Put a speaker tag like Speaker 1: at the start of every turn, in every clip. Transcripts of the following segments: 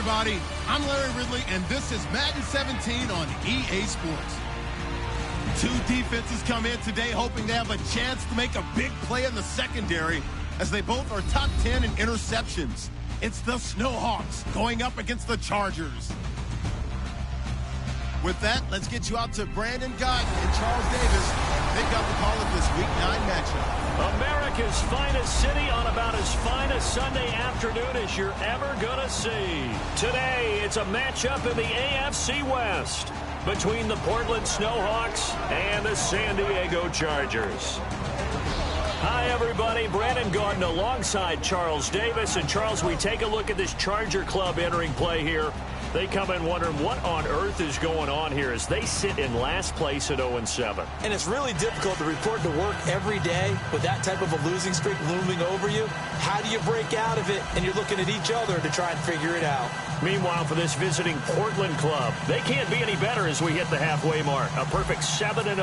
Speaker 1: everybody. I'm Larry Ridley, and this is Madden 17 on EA Sports. Two defenses come in today hoping they have a chance to make a big play in the secondary, as they both are top 10 in interceptions. It's the Snowhawks going up against the Chargers. With that, let's get you out to Brandon Gott and Charles Davis. They've got the call of this Week 9 matchup.
Speaker 2: America's finest city on about as fine a Sunday afternoon as you're ever going to see. Today, it's a matchup in the AFC West between the Portland Snowhawks and the San Diego Chargers. Hi, everybody. Brandon Gaudin alongside Charles Davis. And, Charles, we take a look at this Charger club entering play here. They come in wondering what on earth is going on here as they sit in last place at 0-7.
Speaker 3: And it's really difficult to report to work every day with that type of a losing streak looming over you. How do you break out of it? And you're looking at each other to try and figure it out.
Speaker 2: Meanwhile, for this visiting Portland club, they can't be any better as we hit the halfway mark. A perfect 7-0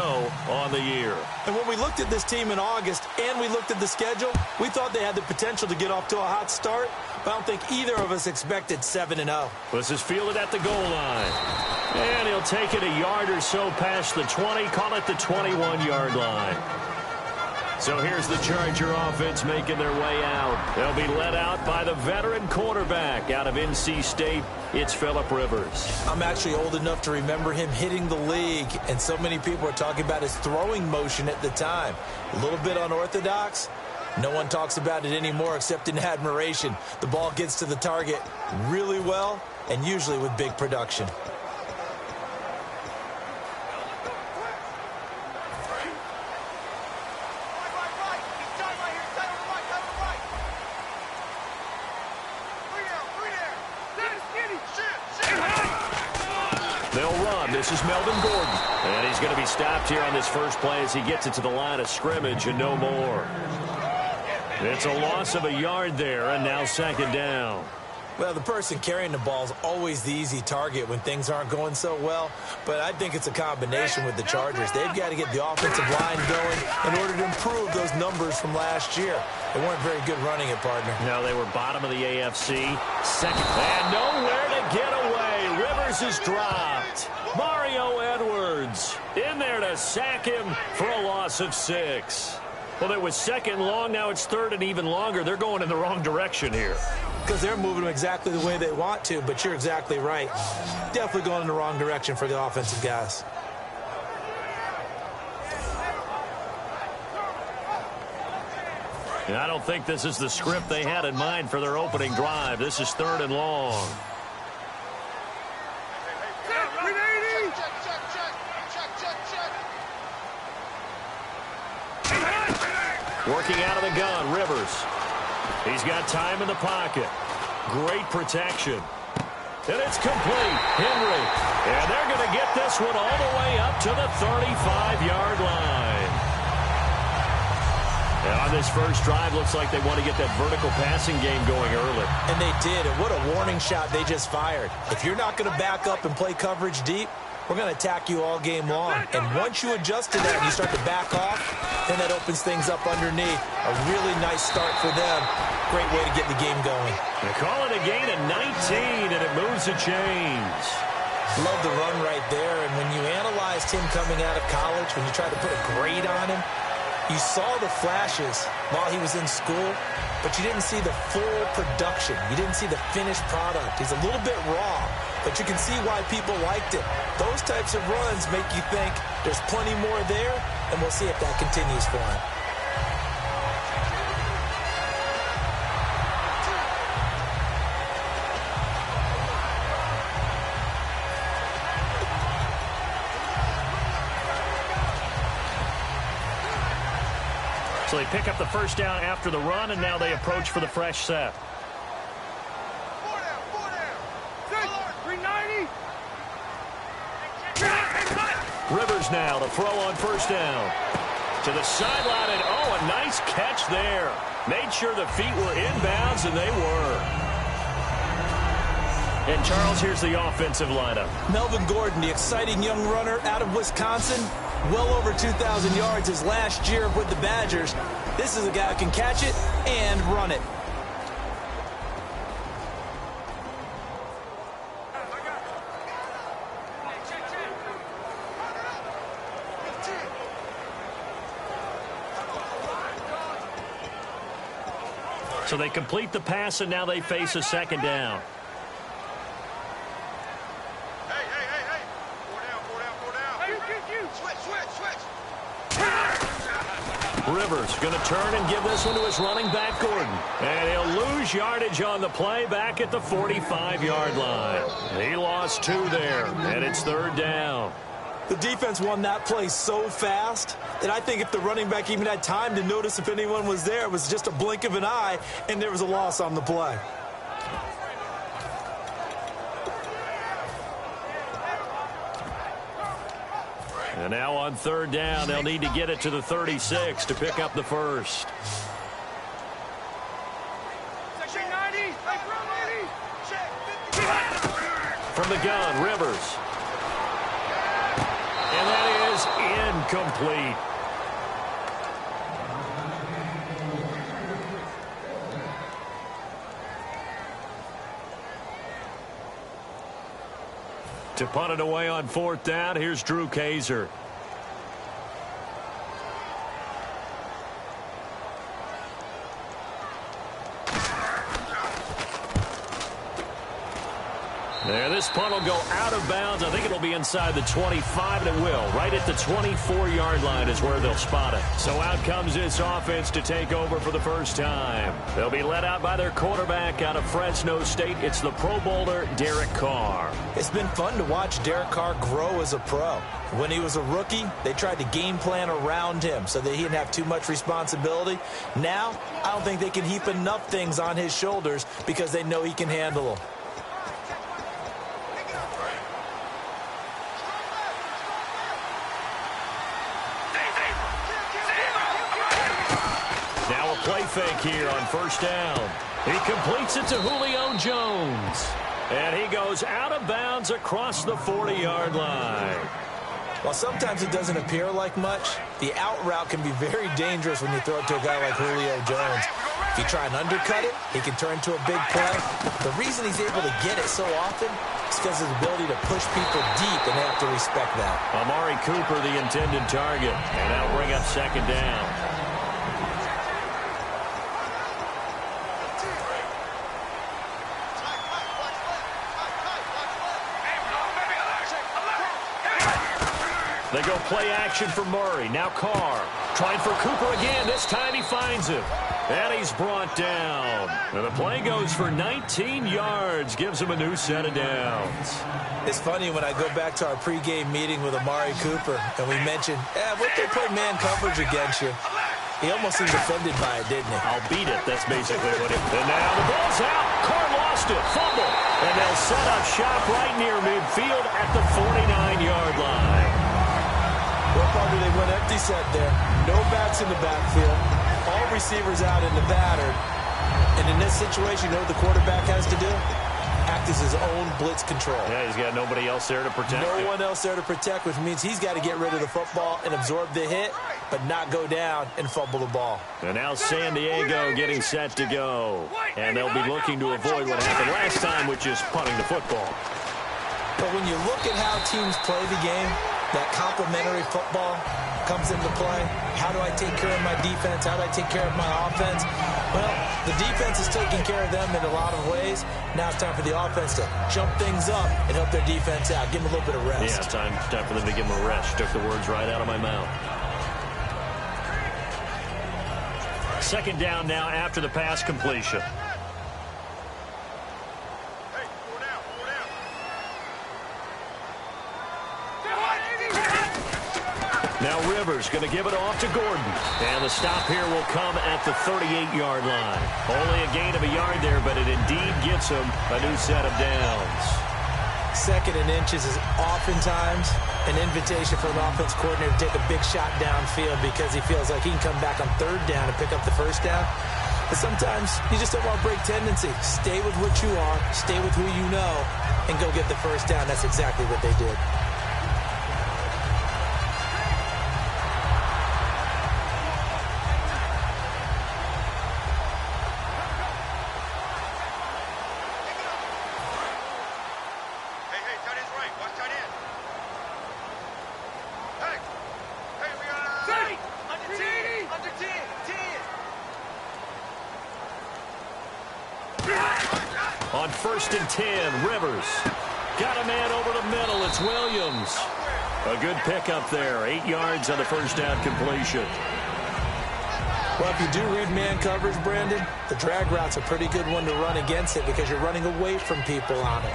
Speaker 2: on the year.
Speaker 3: And when we looked at this team in August and we looked at the schedule, we thought they had the potential to get off to a hot start. But I don't think either of us expected 7-0.
Speaker 2: This is fielded at the goal line. And he'll take it a yard or so past the 20, call it the 21-yard line. So here's the Charger offense making their way out. They'll be led out by the veteran quarterback out of NC State. It's Phillip Rivers.
Speaker 3: I'm actually old enough to remember him hitting the league, and so many people are talking about his throwing motion at the time. A little bit unorthodox. No one talks about it anymore except in admiration. The ball gets to the target really well and usually with big production.
Speaker 2: They'll run. This is Melvin Gordon. And he's going to be stopped here on this first play as he gets it to the line of scrimmage and no more. It's a loss of a yard there, and now second down.
Speaker 3: Well, the person carrying the ball is always the easy target when things aren't going so well, but I think it's a combination with the Chargers. They've got to get the offensive line going in order to improve those numbers from last year. They weren't very good running it, partner.
Speaker 2: No, they were bottom of the AFC. Second, and nowhere to get away. Rivers is dropped. Mario Edwards in there to sack him for a loss of 6. Well, it was second long. Now it's third and even longer. They're going in the wrong direction here.
Speaker 3: Because they're moving them exactly the way they want to, but you're exactly right. Definitely going in the wrong direction for the offensive guys.
Speaker 2: And I don't think this is the script they had in mind for their opening drive. This is third and long. Working out of the gun, Rivers. He's got time in the pocket. Great protection. And it's complete. Henry. And they're going to get this one all the way up to the 35-yard line. And on this first drive, looks like they want to get that vertical passing game going early.
Speaker 3: And they did. And what a warning shot they just fired. If you're not going to back up and play coverage deep, we're going to attack you all game long. And once you adjust to that and you start to back off, then that opens things up underneath. A really nice start for them. Great way to get the game going.
Speaker 2: They call it a gain of 19, and it moves the chains.
Speaker 3: Love the run right there. And when you analyzed him coming out of college, when you tried to put a grade on him, you saw the flashes while he was in school, but you didn't see the full production. You didn't see the finished product. He's a little bit raw, but you can see why people liked it. Those types of runs make you think there's plenty more there, and we'll see if that continues for him.
Speaker 2: So they pick up the first down after the run, and now they approach for the fresh set. Rivers now to throw on first down. To the sideline, and oh, a nice catch there. Made sure the feet were inbounds, and they were. And Charles, here's the offensive lineup.
Speaker 3: Melvin Gordon, the exciting young runner out of Wisconsin. Well over 2,000 yards his last year with the Badgers. This is a guy who can catch it and run it.
Speaker 2: So they complete the pass, and now they face a second down.
Speaker 4: Hey. Four down. Switch.
Speaker 2: Rivers going to turn and give this one to his running back, Gordon. And he'll lose yardage on the play back at the 45-yard line. He lost 2 there, and it's third down.
Speaker 3: The defense won that play so fast that I think if the running back even had time to notice if anyone was there, it was just a blink of an eye, and there was a loss on the play.
Speaker 2: And now on third down, they'll need to get it to the 36 to pick up the first. From the gun, Rivers. And that is incomplete. To punt it away on fourth down, here's Drew Kaiser. There, this punt will go out of bounds. I think it'll be inside the 25, and it will. Right at the 24-yard line is where they'll spot it. So out comes this offense to take over for the first time. They'll be led out by their quarterback out of Fresno State. It's the Pro Bowler, Derek Carr.
Speaker 3: It's been fun to watch Derek Carr grow as a pro. When he was a rookie, they tried to game plan around him so that he didn't have too much responsibility. Now, I don't think they can heap enough things on his shoulders because they know he can handle them.
Speaker 2: Play fake here on first down. He completes it to Julio Jones. And he goes out of bounds across the 40-yard line.
Speaker 3: While sometimes it doesn't appear like much, the out route can be very dangerous when you throw it to a guy like Julio Jones. If you try and undercut it, he can turn into a big play. The reason he's able to get it so often is because of his ability to push people deep, and they have to respect that.
Speaker 2: Amari Cooper, the intended target. And that'll bring up second down. They go play action for Murray. Now Carr trying for Cooper again. This time he finds him. And he's brought down. And the play goes for 19 yards. Gives him a new set of downs.
Speaker 3: It's funny when I go back to our pregame meeting with Amari Cooper and we mentioned, what they play man coverage against you. He almost seemed offended by it, didn't he?
Speaker 2: I'll beat it. That's basically what it. And now the ball's out. Carr lost it. Fumble. And they'll set up shop right near midfield at the 49-yard line.
Speaker 3: What part do they went empty set there? No backs in the backfield. All receivers out in the battered. And in this situation, you know what the quarterback has to do? Act as his own blitz control.
Speaker 2: Yeah, he's got nobody else there to protect him.
Speaker 3: No one else there to protect, which means he's got to get rid of the football and absorb the hit, but not go down and fumble the ball.
Speaker 2: And now San Diego getting set to go. And they'll be looking to avoid what happened last time, which is punting the football.
Speaker 3: But when you look at how teams play the game, that complementary football comes into play. How do I take care of my defense? How do I take care of my offense? Well, the defense is taking care of them in a lot of ways. Now it's time for the offense to jump things up and help their defense out. Give them a little bit of rest.
Speaker 2: Yeah, time for them to give them a rest. Took the words right out of my mouth. Second down now after the pass completion. Now Rivers going to give it off to Gordon. And the stop here will come at the 38-yard line. Only a gain of a yard there, but it indeed gets him a new set of downs.
Speaker 3: Second and inches is oftentimes an invitation for an offense coordinator to take a big shot downfield because he feels like he can come back on third down and pick up the first down. But sometimes you just don't want to break tendency. Stay with what you are, stay with who you know, and go get the first down. That's exactly what they did.
Speaker 2: On 1st and 10, Rivers. Got a man over the middle. It's Williams. A good pickup there. 8 yards on the first down completion.
Speaker 3: Well, if you do read man coverage, Brandon, the drag route's a pretty good one to run against it because you're running away from people on it.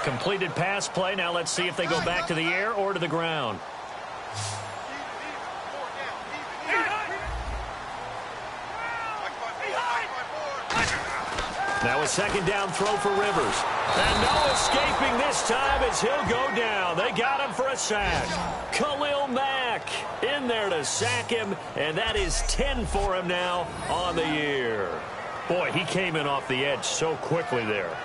Speaker 2: Completed pass play. Now let's see if they go back to the air or to the ground. Now a second down throw for Rivers. And no escaping this time as he'll go down. They got him for a sack. Khalil Mack in there to sack him, and that is 10 for him now on the year. Boy, he came in off the edge so quickly there.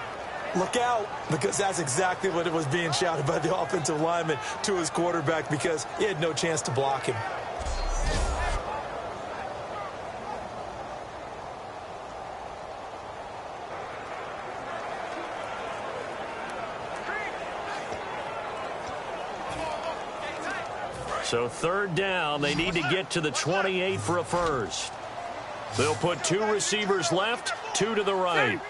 Speaker 3: Look out, because that's exactly what it was being shouted by the offensive lineman to his quarterback because he had no chance to block him.
Speaker 2: So 3rd down, they need to get to the 28 for a first. They'll put 2 receivers left, 2 to the right.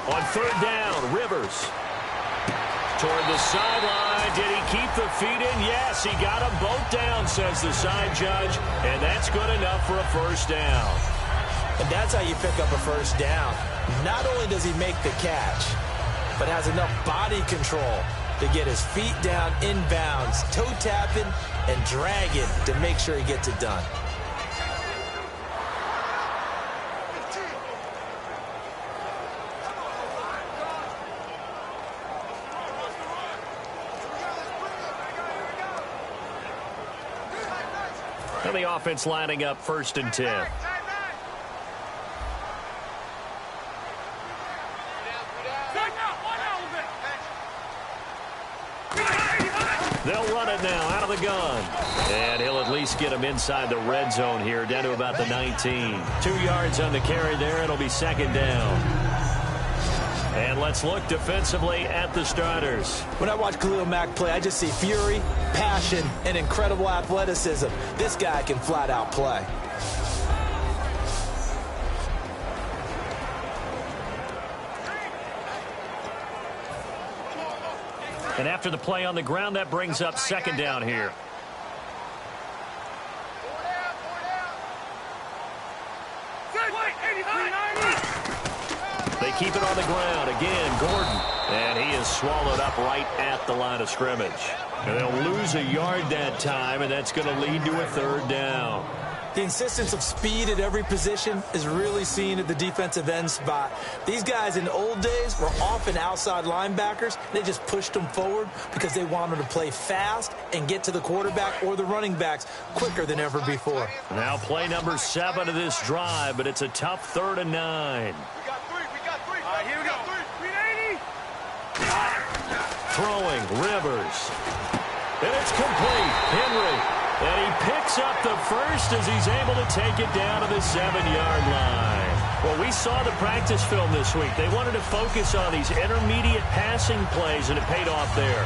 Speaker 2: On 3rd down, Rivers. Toward the sideline. Did he keep the feet in? Yes, he got them both down, says the side judge. And that's good enough for a first down.
Speaker 3: And that's how you pick up a first down. Not only does he make the catch, but has enough body control to get his feet down inbounds, toe tapping and dragging to make sure he gets it done.
Speaker 2: And the offense lining up 1st and 10. They'll run it now out of the gun. And he'll at least get him inside the red zone here, down to about the 19. 2 yards on the carry there. It'll be 2nd down. And let's look defensively at the starters.
Speaker 3: When I watch Khalil Mack play, I just see fury, passion, and incredible athleticism. This guy can flat out play.
Speaker 2: And after the play on the ground, that brings up 2nd down here. They keep it on the ground. Again, Gordon. And he is swallowed up right at the line of scrimmage. And they'll lose a yard that time, and that's going to lead to a 3rd down.
Speaker 3: The insistence of speed at every position is really seen at the defensive end spot. These guys in the old days were often outside linebackers. They just pushed them forward because they wanted to play fast and get to the quarterback or the running backs quicker than ever before.
Speaker 2: Now play number 7 of this drive, but it's a tough 3rd and 9.
Speaker 4: We got 3. Here we go. 380.
Speaker 2: Throwing, Rivers. And it's complete. Henry. And he picks up the first as he's able to take it down to the 7-yard line. Well, we saw the practice film this week. They wanted to focus on these intermediate passing plays, and it paid off there.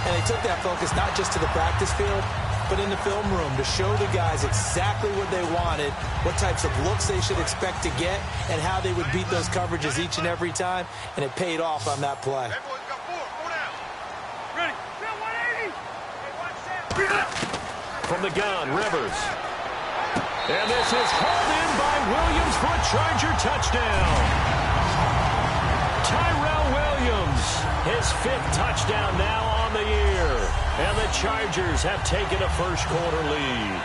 Speaker 3: And they took that focus not just to the practice field, but in the film room to show the guys exactly what they wanted, what types of looks they should expect to get, and how they would beat those coverages each and every time. And it paid off on that play.
Speaker 4: Everyone's got 4. 4 down. Ready. 180. Hey, watch out.
Speaker 2: From the gun, Rivers. And this is hauled in by Williams for a Charger touchdown. Tyrell Williams, his 5th touchdown now on the year. And the Chargers have taken a first-quarter lead.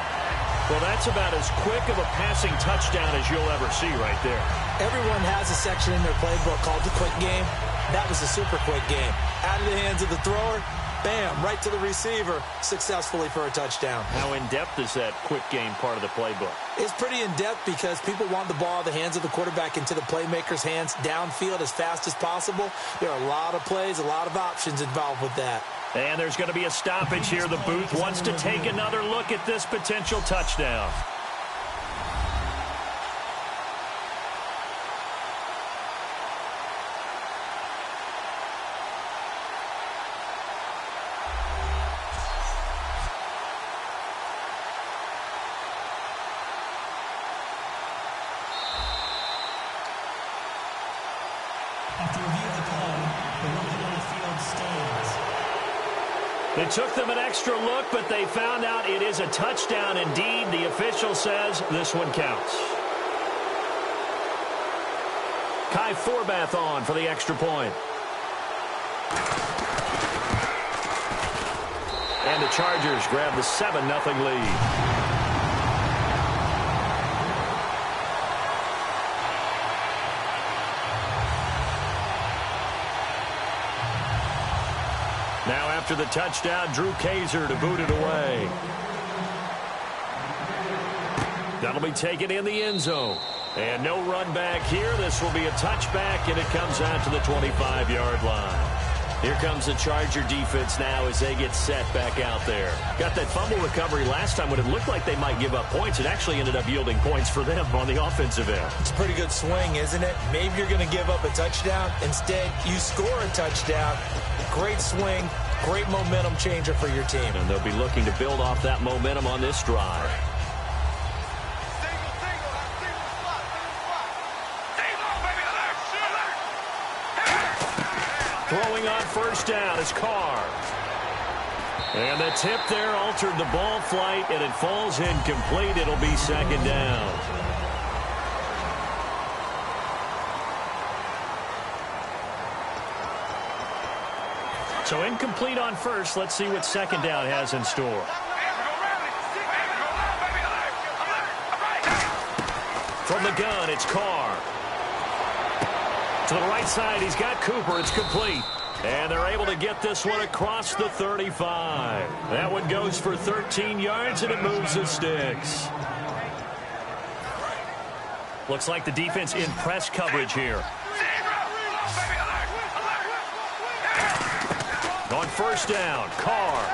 Speaker 2: Well, that's about as quick of a passing touchdown as you'll ever see right there.
Speaker 3: Everyone has a section in their playbook called the quick game. That was a super quick game. Out of the hands of the thrower, bam, right to the receiver, successfully for a touchdown.
Speaker 2: How in-depth is that quick game part of the playbook?
Speaker 3: It's pretty in-depth because people want the ball out of the hands of the quarterback into the playmaker's hands downfield as fast as possible. There are a lot of plays, a lot of options involved with that.
Speaker 2: And there's going to be a stoppage here. The booth wants to take another look at this potential touchdown. It took them an extra look, but they found out it is a touchdown indeed. The official says this one counts. Kai Forbath on for the extra point. And the Chargers grab the 7-0 lead. Now after the touchdown, Drew Kaiser to boot it away. That'll be taken in the end zone. And no run back here. This will be a touchback, and it comes out to the 25-yard line. Here comes the Charger defense now as they get set back out there. Got that fumble recovery last time when it looked like they might give up points. It actually ended up yielding points for them on the offensive end.
Speaker 3: It's a pretty good swing, isn't it? Maybe you're going to give up a touchdown. Instead, you score a touchdown. Great swing, great momentum changer for your team.
Speaker 2: And they'll be looking to build off that momentum on this drive. Throwing on first down is Carr. And the tip there altered the ball flight, and it falls incomplete. It'll be second down. So incomplete on first. Let's see what second down has in store. From the gun, it's Carr. To the right side, he's got Cooper. It's complete. And they're able to get this one across the 35. That one goes for 13 yards, and it moves the sticks. Looks like the defense in press coverage here. On first down, Carr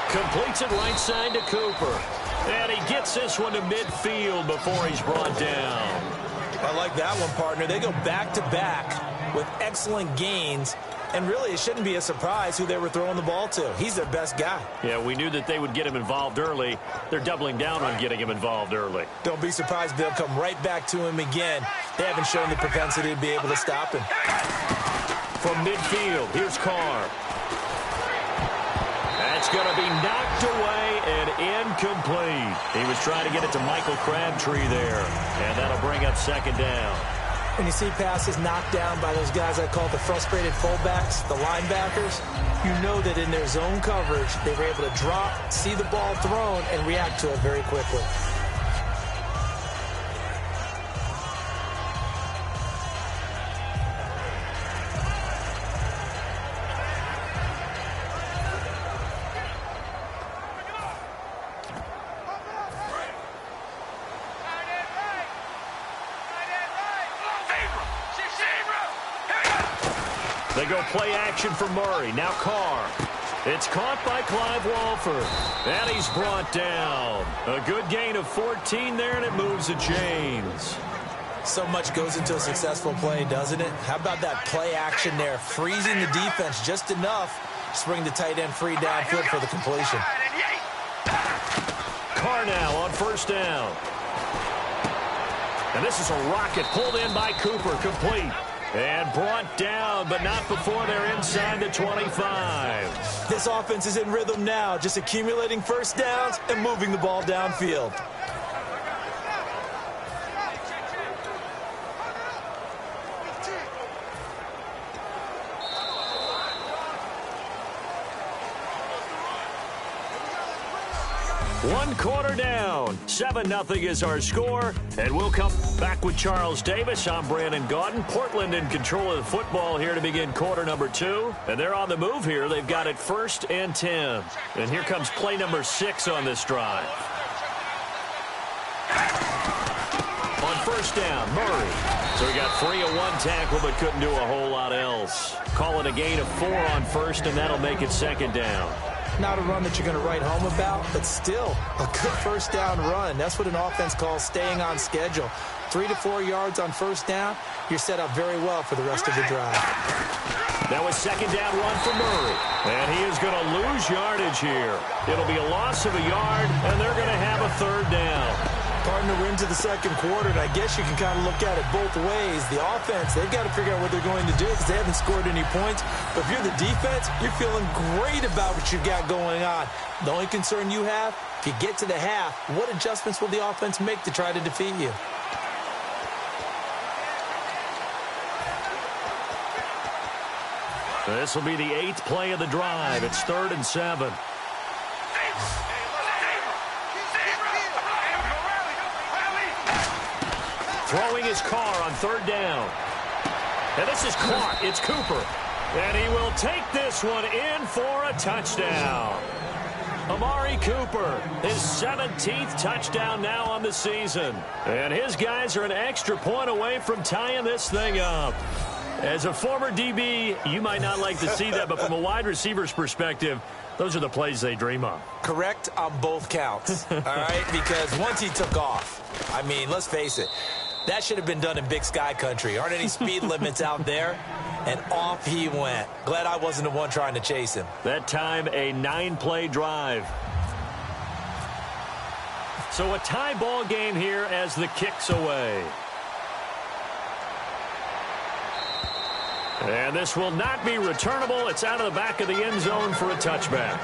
Speaker 2: completes it right side to Cooper. And he gets this one to midfield before he's brought down.
Speaker 3: I like that one, partner. They go back-to-back with excellent gains. And really, it shouldn't be a surprise who they were throwing the ball to. He's their best guy.
Speaker 2: Yeah, we knew that they would get him involved early. They're doubling down on getting him involved early.
Speaker 3: Don't be surprised if they'll come right back to him again. They haven't shown the propensity to be able to stop him.
Speaker 2: From midfield, here's Carr. That's going to be knocked away and incomplete. He was trying to get it to Michael Crabtree there, and that'll bring up second down.
Speaker 3: When you see passes knocked down by those guys I call the frustrated fullbacks, the linebackers, you know that in their zone coverage, they were able to drop, see the ball thrown, and react to it very quickly.
Speaker 2: They go play action for Murray. Now Carr. It's caught by Clive Walford. And he's brought down. A good gain of 14 there, and it moves the chains.
Speaker 3: So much goes into a successful play, doesn't it? How about that play action there? Freezing the defense just enough to bring the tight end free downfield for the completion.
Speaker 2: Carr now on first down. And this is a rocket pulled in by Cooper, complete. And brought down, but not before they're inside the 25.
Speaker 3: This offense is in rhythm now, just accumulating first downs and moving the ball downfield.
Speaker 2: One quarter down. 7-0 is our score. And we'll come back with Charles Davis. I'm Brandon Gaudin. Portland in control of the football here to begin quarter number 2. And they're on the move here. They've got it 1st and 10. And here comes play number 6 on this drive. On 1st first down. Murray. So he got free of one tackle but couldn't do a whole lot else. Call it a gain of 4 on first, and that'll make it second down.
Speaker 3: Not a run that you're going to write home about, but still a good first down run. That's what an offense calls staying on schedule. 3 to 4 yards on first down, you're set up very well for the rest of the drive.
Speaker 2: That was second down run for Murray. And he is going to lose yardage here. It'll be a loss of a yard, and they're going to have a third down.
Speaker 3: Partner, we're into the second quarter, and I guess you can kind of look at it both ways. The offense, they've got to figure out what they're going to do because they haven't scored any points. But if you're the defense, you're feeling great about what you got going on. The only concern you have, if you get to the half, what adjustments will the offense make to try to defeat you?
Speaker 2: This will be the 8th play of the drive. It's 3rd and 7. Throwing his car on 3rd down. And this is caught. It's Cooper. And he will take this one in for a touchdown. Amari Cooper, his 17th touchdown now on the season. And his guys are an extra point away from tying this thing up. As a former DB, you might not like to see that, but from a wide receiver's perspective, those are the plays they dream of.
Speaker 3: Correct on both counts, all right? Because once he took off, I mean, let's face it, that should have been done in Big Sky country. Aren't any speed limits out there? And off he went. Glad I wasn't the one trying to chase him.
Speaker 2: That time, a 9-play drive. So a tie ball game here as the kick's away. And this will not be returnable. It's out of the back of the end zone for a touchback.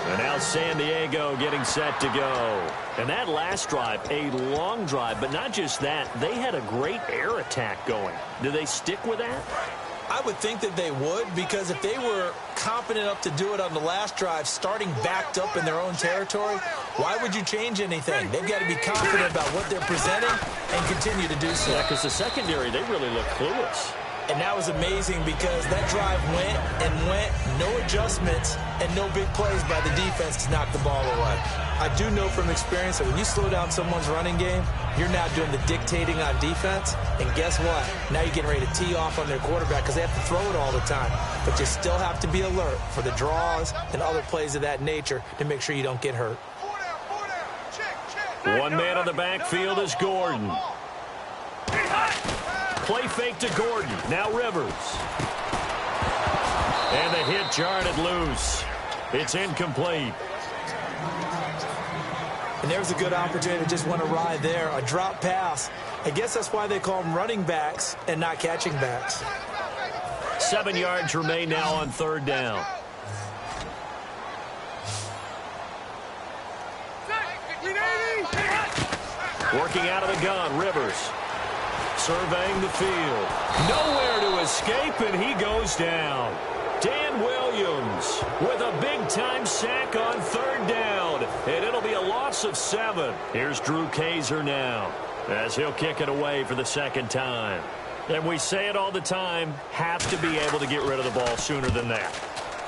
Speaker 2: And now San Diego getting set to go. And that last drive, a long drive, but not just that. They had a great air attack going. Do they stick with that?
Speaker 3: I would think that they would, because if they were confident enough to do it on the last drive, starting backed up in their own territory, why would you change anything? They've got to be confident about what they're presenting and continue to do so.
Speaker 2: Yeah, because the secondary, they really look clueless.
Speaker 3: And that was amazing because that drive went and went, no adjustments, and no big plays by the defense to knock the ball away. I do know from experience that when you slow down someone's running game, you're now doing the dictating on defense. And guess what? Now you're getting ready to tee off on their quarterback because they have to throw it all the time. But you still have to be alert for the draws and other plays of that nature to make sure you don't get hurt.
Speaker 2: One man on the backfield is Gordon. Play fake to Gordon. Now Rivers. And the hit jarred it loose. It's incomplete.
Speaker 3: And there's a good opportunity to just want to ride there. A drop pass. I guess that's why they call them running backs and not catching backs.
Speaker 2: 7 yards remain now on 3rd down. Working out of the gun, Rivers. Surveying the field. Nowhere to escape, and he goes down. Dan Williams with a big-time sack on 3rd down, and it'll be a loss of 7. Here's Drew Kaiser now as he'll kick it away for the 2nd time. And we say it all the time, have to be able to get rid of the ball sooner than that.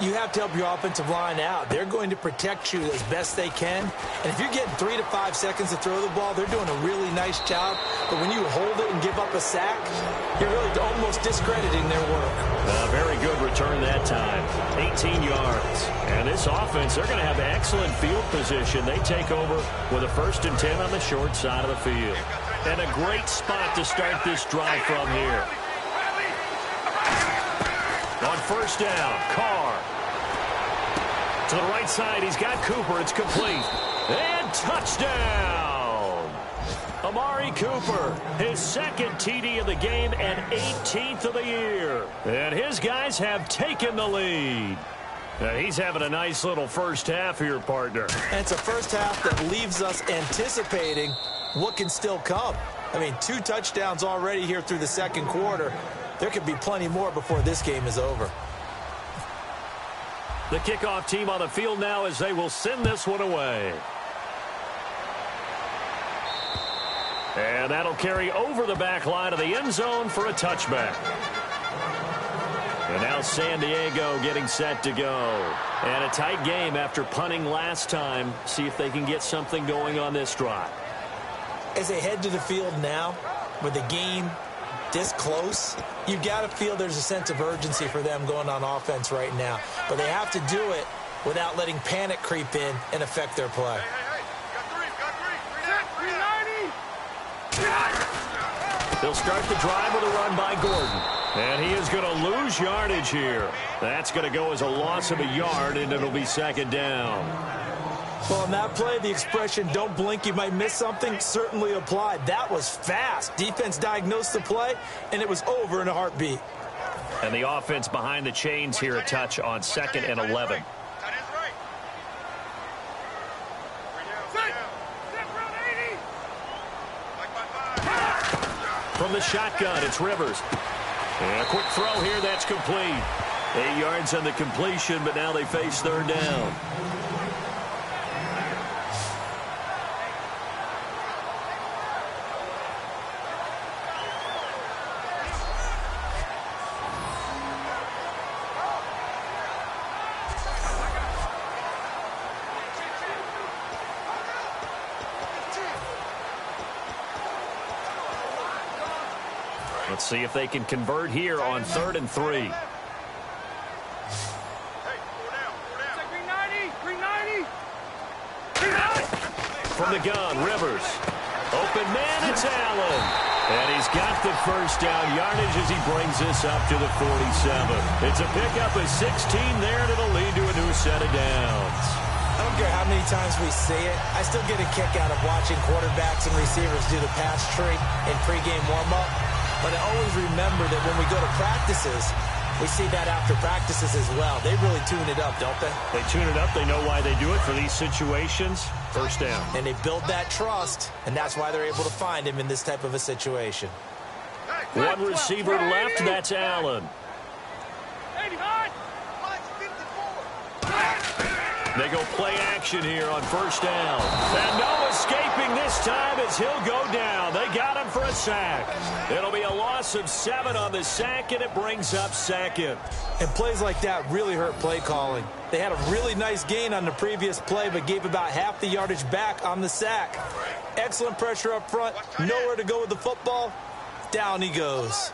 Speaker 3: You have to help your offensive line out. They're going to protect you as best they can. And if you're getting 3 to 5 seconds to throw the ball, they're doing a really nice job. But when you hold it and give up a sack, you're really almost discrediting their work.
Speaker 2: A very good return that time. 18 yards. And this offense, they're going to have excellent field position. They take over with a 1st and 10 on the short side of the field. And a great spot to start this drive from here. On 1st down, Carr. To the right side, he's got Cooper. It's complete. And touchdown! Amari Cooper, his 2nd TD of the game and 18th of the year. And his guys have taken the lead. And he's having a nice little first half here, partner.
Speaker 3: And it's a first half that leaves us anticipating what can still come. I mean, 2 touchdowns already here through the 2nd quarter. There could be plenty more before this game is over.
Speaker 2: The kickoff team on the field now as they will send this one away. And that'll carry over the back line of the end zone for a touchback. And now San Diego getting set to go. And a tight game after punting last time. See if they can get something going on this drive.
Speaker 3: As they head to the field now, with the game this close, you've got to feel there's a sense of urgency for them going on offense right now. But they have to do it without letting panic creep in and affect their play.
Speaker 2: They'll start the drive with a run by Gordon. And he is going to lose yardage here. That's going to go as a loss of a yard, and it'll be second down.
Speaker 3: Well, on that play, the expression, don't blink, you might miss something, certainly applied. That was fast. Defense diagnosed the play, and it was over in a heartbeat.
Speaker 2: And the offense behind the chains here a touch on 2nd and 11. From the shotgun, it's Rivers. And a quick throw here, that's complete. 8 yards on the completion, but now they face third down. Let's see if they can convert here on 3rd and 3. From the gun, Rivers. Open man, it's Allen. And he's got the first down yardage as he brings this up to the 47. It's a pickup of 16 there, and it'll lead to a new set of downs.
Speaker 3: I don't care how many times we say it, I still get a kick out of watching quarterbacks and receivers do the pass tree in pregame warm-up. But I always remember that when we go to practices, we see that after practices as well. They really tune it up, don't they?
Speaker 2: They tune it up. They know why they do it for these situations. First down.
Speaker 3: And they build that trust, and that's why they're able to find him in this type of a situation.
Speaker 2: One receiver left. That's Allen. They go play action here on first down. And no escaping this time as he'll go down. They got him for a sack. It'll be a loss of 7 on the sack, and it brings up 2nd.
Speaker 3: And plays like that really hurt play calling. They had a really nice gain on the previous play, but gave about half the yardage back on the sack. Excellent pressure up front. Nowhere to go with the football. Down he goes.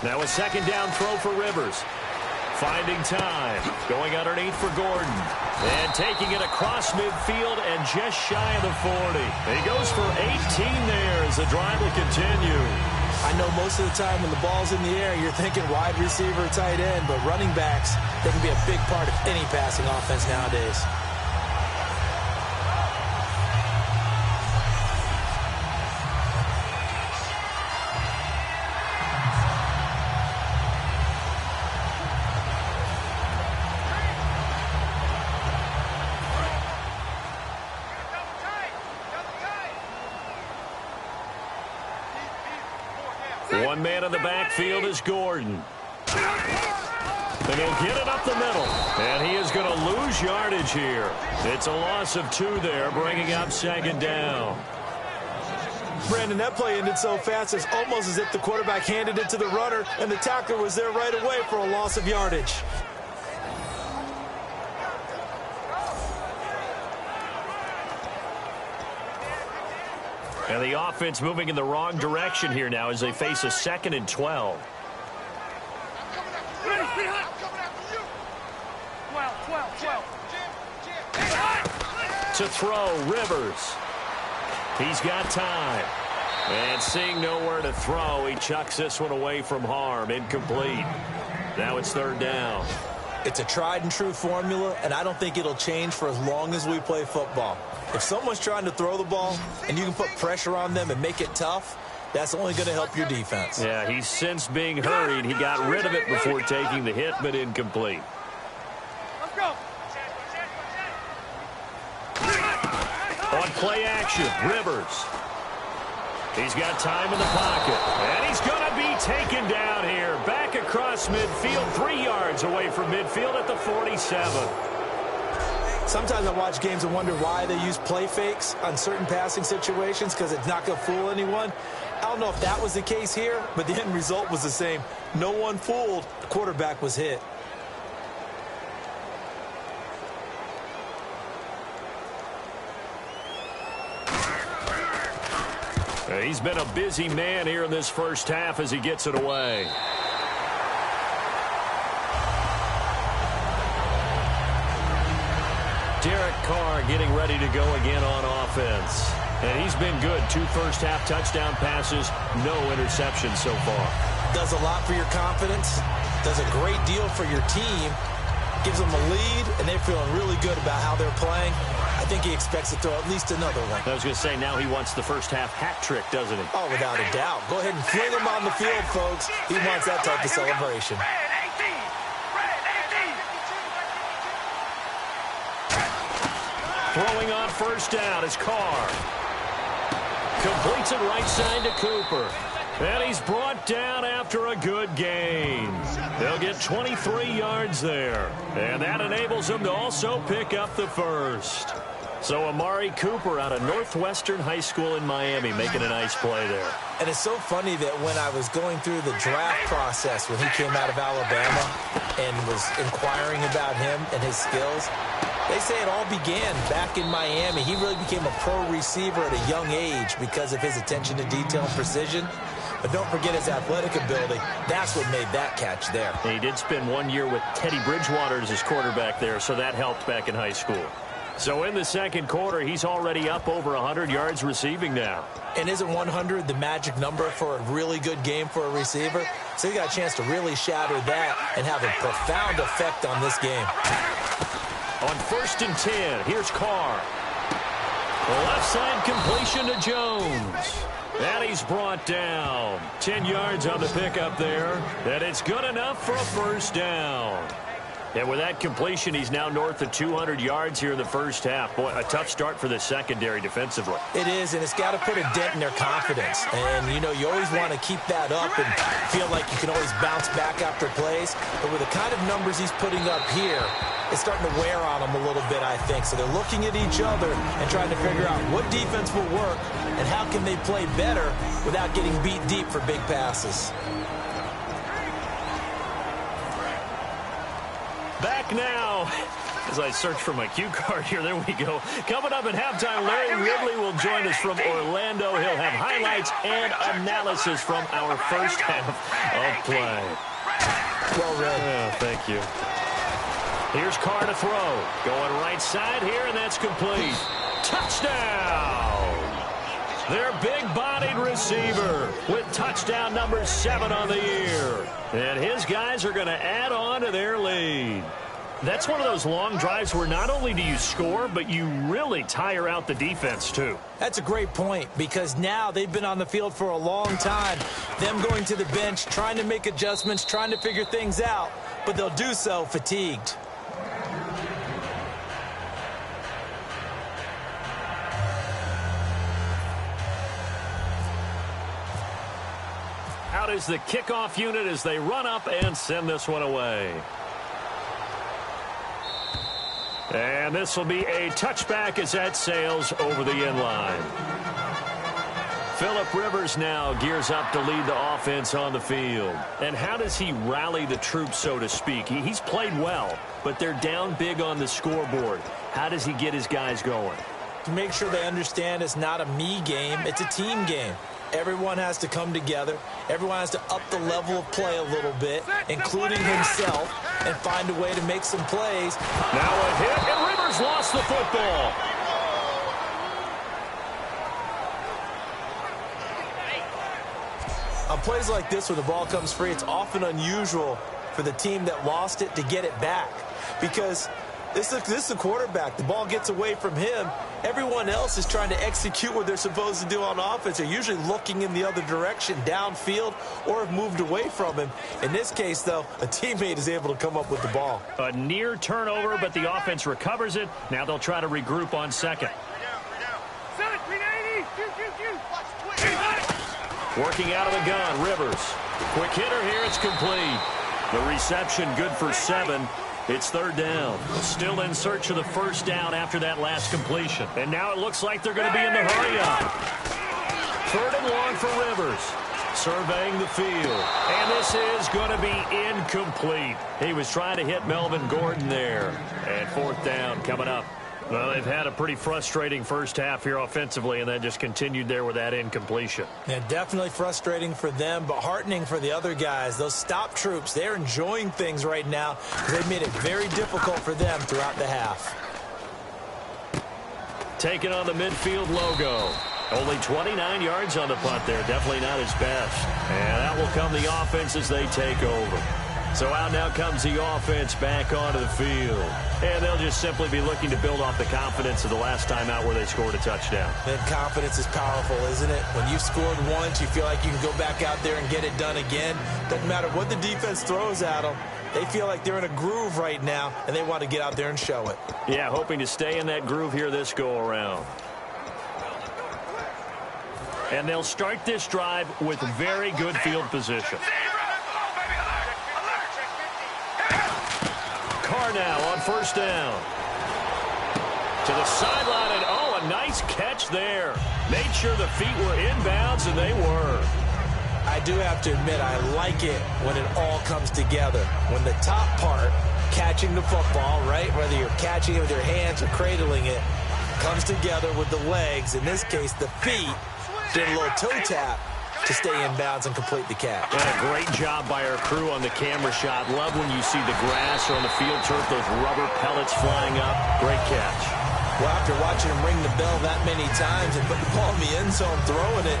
Speaker 2: Now a 2nd down throw for Rivers. Finding time. Going underneath for Gordon. And taking it across midfield and just shy of the 40. He goes for 18 there as the drive will continue.
Speaker 3: I know most of the time when the ball's in the air, you're thinking wide receiver, tight end, but running backs, they can be a big part of any passing offense nowadays.
Speaker 2: One man in the backfield is Gordon. And he'll get it up the middle. And he is going to lose yardage here. It's a loss of 2 there, bringing up 2nd down.
Speaker 3: Brandon, that play ended so fast, it's almost as if the quarterback handed it to the runner, and the tackler was there right away for a loss of yardage.
Speaker 2: And the offense moving in the wrong direction here now as they face a 2nd and 12. To throw, Rivers. He's got time. And seeing nowhere to throw, he chucks this one away from harm. Incomplete. Now it's 3rd down.
Speaker 3: It's a tried and true formula, and I don't think it'll change for as long as we play football. If someone's trying to throw the ball and you can put pressure on them and make it tough, that's only going to help your defense.
Speaker 2: Yeah, he's since being hurried. He got rid of it before taking the hit, but incomplete.
Speaker 4: Let's go.
Speaker 2: On play action, Rivers. He's got time in the pocket, and he's going to be taken down here. Back across midfield, 3 yards away from midfield at the 47.
Speaker 3: Sometimes I watch games and wonder why they use play fakes on certain passing situations because it's not going to fool anyone. I don't know if that was the case here, but the end result was the same. No one fooled. The quarterback was hit.
Speaker 2: He's been a busy man here in this first half as he gets it away. Derek Carr getting ready to go again on offense. And he's been good. 2 first-half touchdown passes, no interceptions so far.
Speaker 3: Does a lot for your confidence, does a great deal for your team, gives them a lead, and they're feeling really good about how they're playing. I think he expects to throw at least another one.
Speaker 2: I was going to say, now he wants the first-half hat trick, doesn't he?
Speaker 3: Oh, without a doubt. Go ahead and fling him on the field, folks. He wants that type of celebration.
Speaker 2: Throwing on first down is Carr. Completes it right side to Cooper. And he's brought down after a good gain. They'll get 23 yards there. And that enables them to also pick up the first. So Amari Cooper out of Northwestern High School in Miami making a nice play there.
Speaker 3: And it's so funny that when I was going through the draft process when he came out of Alabama and was inquiring about him and his skills, they say it all began back in Miami. He really became a pro receiver at a young age because of his attention to detail and precision. But don't forget his athletic ability. That's what made that catch there.
Speaker 2: And he did spend 1 year with Teddy Bridgewater as his quarterback there, so that helped back in high school. So in the second quarter, he's already up over 100 yards receiving now.
Speaker 3: And isn't 100 the magic number for a really good game for a receiver? So he got a chance to really shatter that and have a profound effect on this game.
Speaker 2: On 1st and 10, here's Carr. The left side completion to Jones. And he's brought down. 10 yards on the pickup there. And it's good enough for a first down. And with that completion, he's now north of 200 yards here in the first half. Boy, a tough start for the secondary defensively.
Speaker 3: It is, and it's got to put a dent in their confidence. And, you know, you always want to keep that up and feel like you can always bounce back after plays. But with the kind of numbers he's putting up here, it's starting to wear on them a little bit, I think. So they're looking at each other and trying to figure out what defense will work and how can they play better without getting beat deep for big passes.
Speaker 2: Back now, as I search for my cue card here, there we go. Coming up at halftime, Larry Ridley will join us from Orlando. He'll have highlights and analysis from our first half of play.
Speaker 3: Well read.
Speaker 2: Yeah, thank you. Here's Carr to throw. Going right side here, and that's complete. Touchdown! Their big-bodied receiver with touchdown number 7 on the year. And his guys are going to add on to their lead. That's one of those long drives where not only do you score, but you really tire out the defense, too.
Speaker 3: That's a great point, because now they've been on the field for a long time. Them going to the bench, trying to make adjustments, trying to figure things out, but they'll do so fatigued.
Speaker 2: Out is the kickoff unit as they run up and send this one away. And this will be a touchback as that sails over the end line. Phillip Rivers now gears up to lead the offense on the field. And how does he rally the troops, so to speak? He's played well, but they're down big on the scoreboard. How does he get his guys going?
Speaker 3: To make sure they understand it's not a me game, it's a team game. Everyone has to come together. Everyone has to up the level of play a little bit, including himself, and find a way to make some plays.
Speaker 2: Now a hit, and Rivers lost the football.
Speaker 3: On plays like this where the ball comes free, it's often unusual for the team that lost it to get it back, because this is a quarterback. The ball gets away from him. Everyone else is trying to execute what they're supposed to do on offense. They're usually looking in the other direction, downfield, or have moved away from him. In this case, though, a teammate is able to come up with the ball.
Speaker 2: A near turnover, but the offense recovers it. Now they'll try to regroup on second. Working out of the gun, Rivers. Quick hitter here, it's complete. The reception good for 7. It's third down. Still in search of the first down after that last completion. And now it looks like they're going to be in the hurry-up. 3rd and long for Rivers. Surveying the field. And this is going to be incomplete. He was trying to hit Melvin Gordon there. And 4th down coming up. Well, they've had a pretty frustrating first half here offensively, and then just continued there with that incompletion.
Speaker 3: Yeah, definitely frustrating for them, but heartening for the other guys. Those stop troops, they're enjoying things right now. They've made it very difficult for them throughout the half.
Speaker 2: Taking on the midfield logo. Only 29 yards on the punt there. Definitely not his best. And that will come the offense as they take over. So out now comes the offense back onto the field. And they'll just simply be looking to build off the confidence of the last time out where they scored a touchdown.
Speaker 3: And confidence is powerful, isn't it? When you've scored once, you feel like you can go back out there and get it done again. Doesn't matter what the defense throws at them. They feel like they're in a groove right now, and they want to get out there and show it.
Speaker 2: Yeah, hoping to stay in that groove here this go-around. And they'll start this drive with very good field position. Carr now on first down. To the sideline, and oh, a nice catch there. Made sure the feet were inbounds, and they were.
Speaker 3: I do have to admit, I like it when it all comes together. When the top part, catching the football, right, whether you're catching it with your hands or cradling it, comes together with the legs, in this case the feet, did a little toe tap to stay in bounds and complete the catch.
Speaker 2: And a great job by our crew on the camera shot. Love when you see the grass or on the field turf, those rubber pellets flying up. Great catch.
Speaker 3: Well, after watching him ring the bell that many times and put the ball in the end zone throwing it,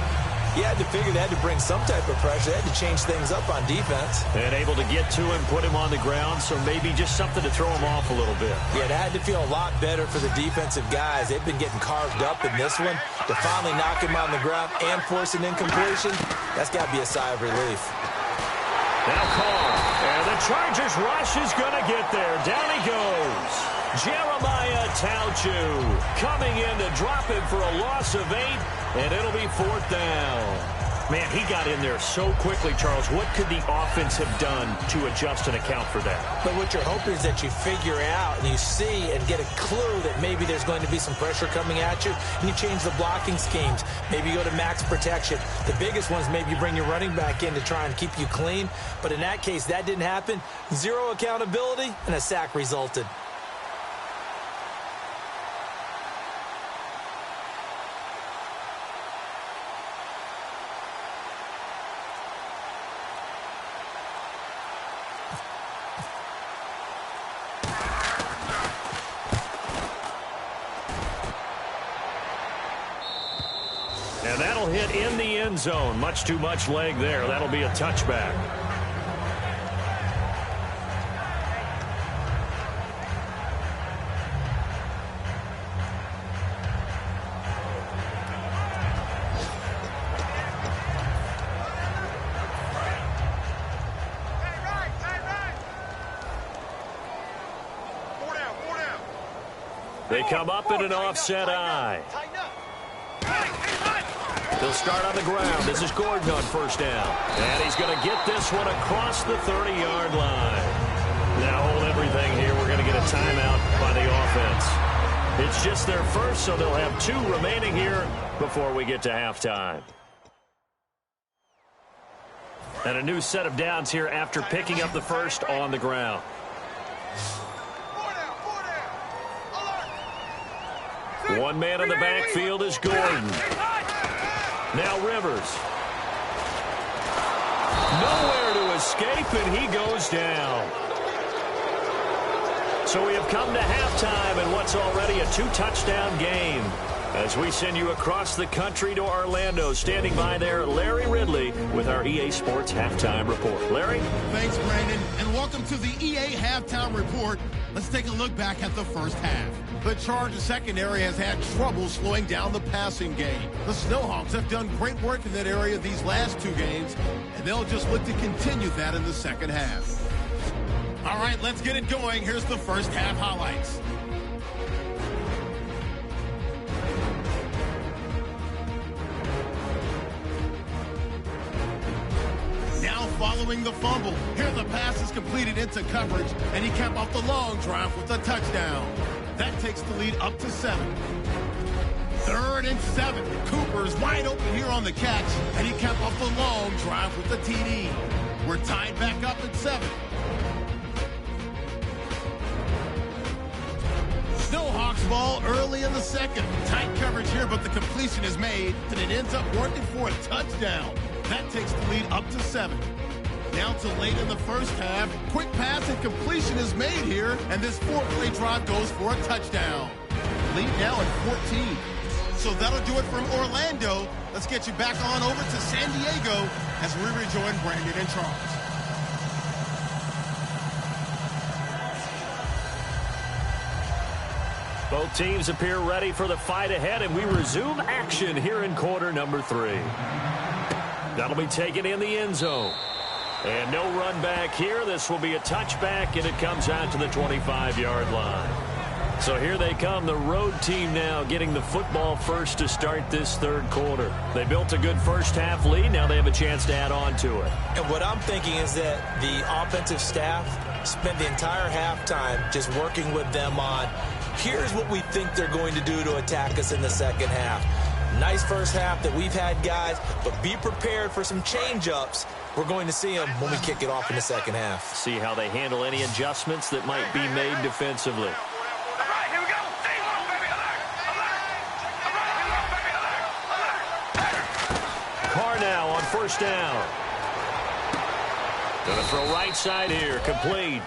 Speaker 3: you had to figure they had to bring some type of pressure. They had to change things up on defense.
Speaker 2: And able to get to him, put him on the ground, so maybe just something to throw him off a little bit.
Speaker 3: Yeah, it had to feel a lot better for the defensive guys. They've been getting carved up in this one. To finally knock him on the ground and force an incompletion, that's got to be a sigh of relief.
Speaker 2: Now Carr, and the Chargers rush is going to get there. Down he goes. Jeremiah Tauchu coming in to drop him for a loss of 8, and it'll be 4th down. Man, he got in there so quickly, Charles. What could the offense have done to adjust and account for that?
Speaker 3: But what you're hoping is that you figure out and you see and get a clue that maybe there's going to be some pressure coming at you, and you change the blocking schemes. Maybe you go to max protection. The biggest ones, maybe you bring your running back in to try and keep you clean. But in that case, that didn't happen. Zero accountability, and a sack resulted.
Speaker 2: And that'll hit in the end zone. Much too much leg there. That'll be a touchback. They come up in an offset eye. They'll start on the ground. This is Gordon on first down. And he's going to get this one across the 30-yard line. Now hold everything here. We're going to get a timeout by the offense. It's just their first, so they'll have 2 remaining here before we get to halftime. And a new set of downs here after picking up the first on the ground. One man in the backfield is Gordon. Now Rivers. Nowhere to escape, and he goes down. So we have come to halftime in what's already a 2-touchdown game. As we send you across the country to Orlando, standing by there, Larry Ridley with our EA Sports Halftime Report. Larry?
Speaker 1: Thanks, Brandon, and welcome to the EA Halftime Report. Let's take a look back at the first half. The Chargers secondary has had trouble slowing down the passing game. The Snowhawks have done great work in that area these last 2 games, and they'll just look to continue that in the second half. All right, let's get it going. Here's the first half highlights. Now following the fumble, here the pass is completed into coverage, and he capped off the long drive with a touchdown. That takes the lead up to 7. 3rd and 7. Cooper's wide open here on the catch, and he capped off the long drive with the TD. We're tied back up at 7. Snowhawks ball early in the second. Tight coverage here, but the completion is made, and it ends up working for a touchdown. That takes the lead up to 7. Down to late in the first half. Quick pass and completion is made here, and this 4-play drive goes for a touchdown. Lead now at 14. So that'll do it from Orlando. Let's get you back on over to San Diego as we rejoin Brandon and Charles.
Speaker 2: Both teams appear ready for the fight ahead, and we resume action here in quarter number 3. That'll be taken in the end zone. And no run back here. This will be a touchback, and it comes out to the 25-yard line. So here they come, the road team now getting the football first to start this third quarter. They built a good first half lead. Now they have a chance to add on to it.
Speaker 3: And what I'm thinking is that the offensive staff spent the entire halftime just working with them on, here's what we think they're going to do to attack us in the second half. Nice first half that we've had, guys, but be prepared for some change-ups. We're going to see them when we kick it off in the second half.
Speaker 2: See how they handle any adjustments that might be made defensively. Carr now on first down. Gonna throw right side here, complete.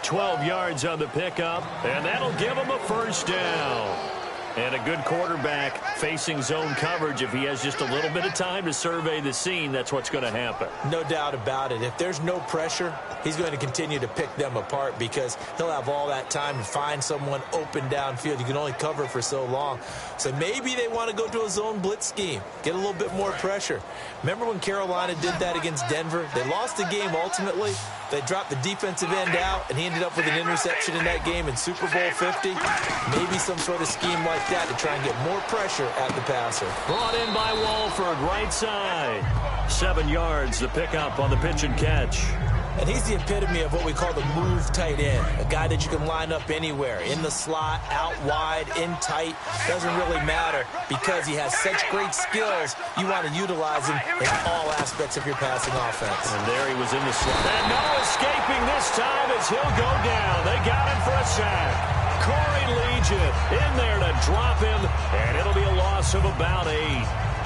Speaker 2: 12 yards on the pickup, and that'll give him a first down. And a good quarterback facing zone coverage. If he has just a little bit of time to survey the scene, that's what's going to happen.
Speaker 3: No doubt about it. If there's no pressure, he's going to continue to pick them apart because he'll have all that time to find someone open downfield. You can only cover for so long. So maybe they want to go to a zone blitz scheme, get a little bit more pressure. Remember when Carolina did that against Denver? They lost the game ultimately. They dropped the defensive end out, and he ended up with an interception in that game in Super Bowl 50. Maybe some sort of scheme like that to try and get more pressure at the passer.
Speaker 2: Brought in by Walford, right side. 7 yards, the pickup on the pitch and catch.
Speaker 3: And he's the epitome of what we call the move tight end, a guy that you can line up anywhere, in the slot, out wide, in tight. Doesn't really matter because he has such great skills. You want to utilize him in all aspects of your passing offense.
Speaker 2: And there he was in the slot. And no escaping this time as he'll go down. They got him for a sack. Corey Legion in there to drop him, and it'll be a loss of about 8.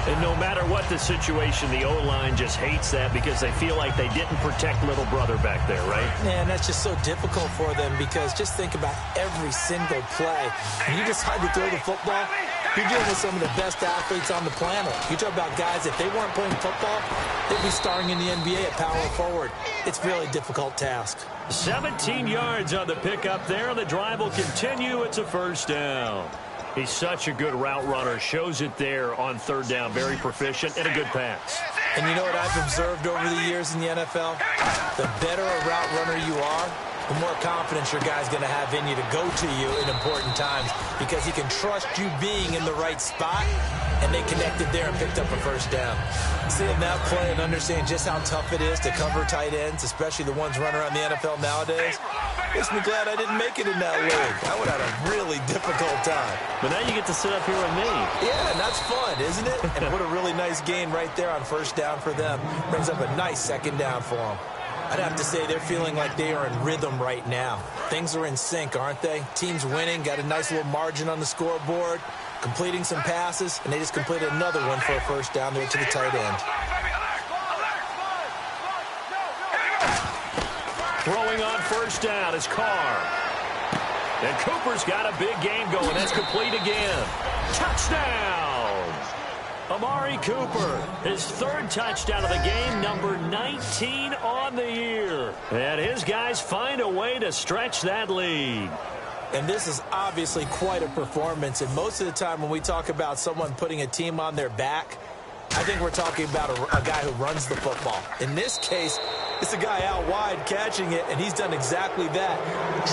Speaker 2: And no matter what the situation, the O-line just hates that because they feel like they didn't protect little brother back there, right?
Speaker 3: Man, that's just so difficult for them because just think about every single play. When you decide to throw the football, you're dealing with some of the best athletes on the planet. You talk about guys, if they weren't playing football, they'd be starring in the NBA at power forward. It's a really difficult task.
Speaker 2: 17 yards on the pickup there, and the drive will continue. It's a first down. He's such a good route runner. Shows it there on third down. Very proficient and a good pass.
Speaker 3: And you know what I've observed over the years in the NFL? The better a route runner you are, the more confidence your guy's going to have in you to go to you in important times because he can trust you being in the right spot, and they connected there and picked up a first down. Seeing that play and understanding just how tough it is to cover tight ends, especially the ones running around the NFL nowadays, makes me glad I didn't make it in that league. I would have had a really difficult time.
Speaker 2: But now you get to sit up here with me.
Speaker 3: Yeah, and that's fun, isn't it? And what a really nice gain right there on first down for them. Brings up a nice second down for them. I'd have to say they're feeling like they are in rhythm right now. Things are in sync, aren't they? Team's winning, got a nice little margin on the scoreboard, completing some passes, and they just completed another one for a first down there to the tight end.
Speaker 2: Throwing on first down is Carr. And Cooper's got a big game going. That's complete again. Touchdown! Amari Cooper, his third touchdown of the game, number 19 on the year. And his guys find a way to stretch that lead.
Speaker 3: And this is obviously quite a performance. And most of the time when we talk about someone putting a team on their back, I think we're talking about a guy who runs the football. In this case, it's a guy out wide catching it, and he's done exactly that,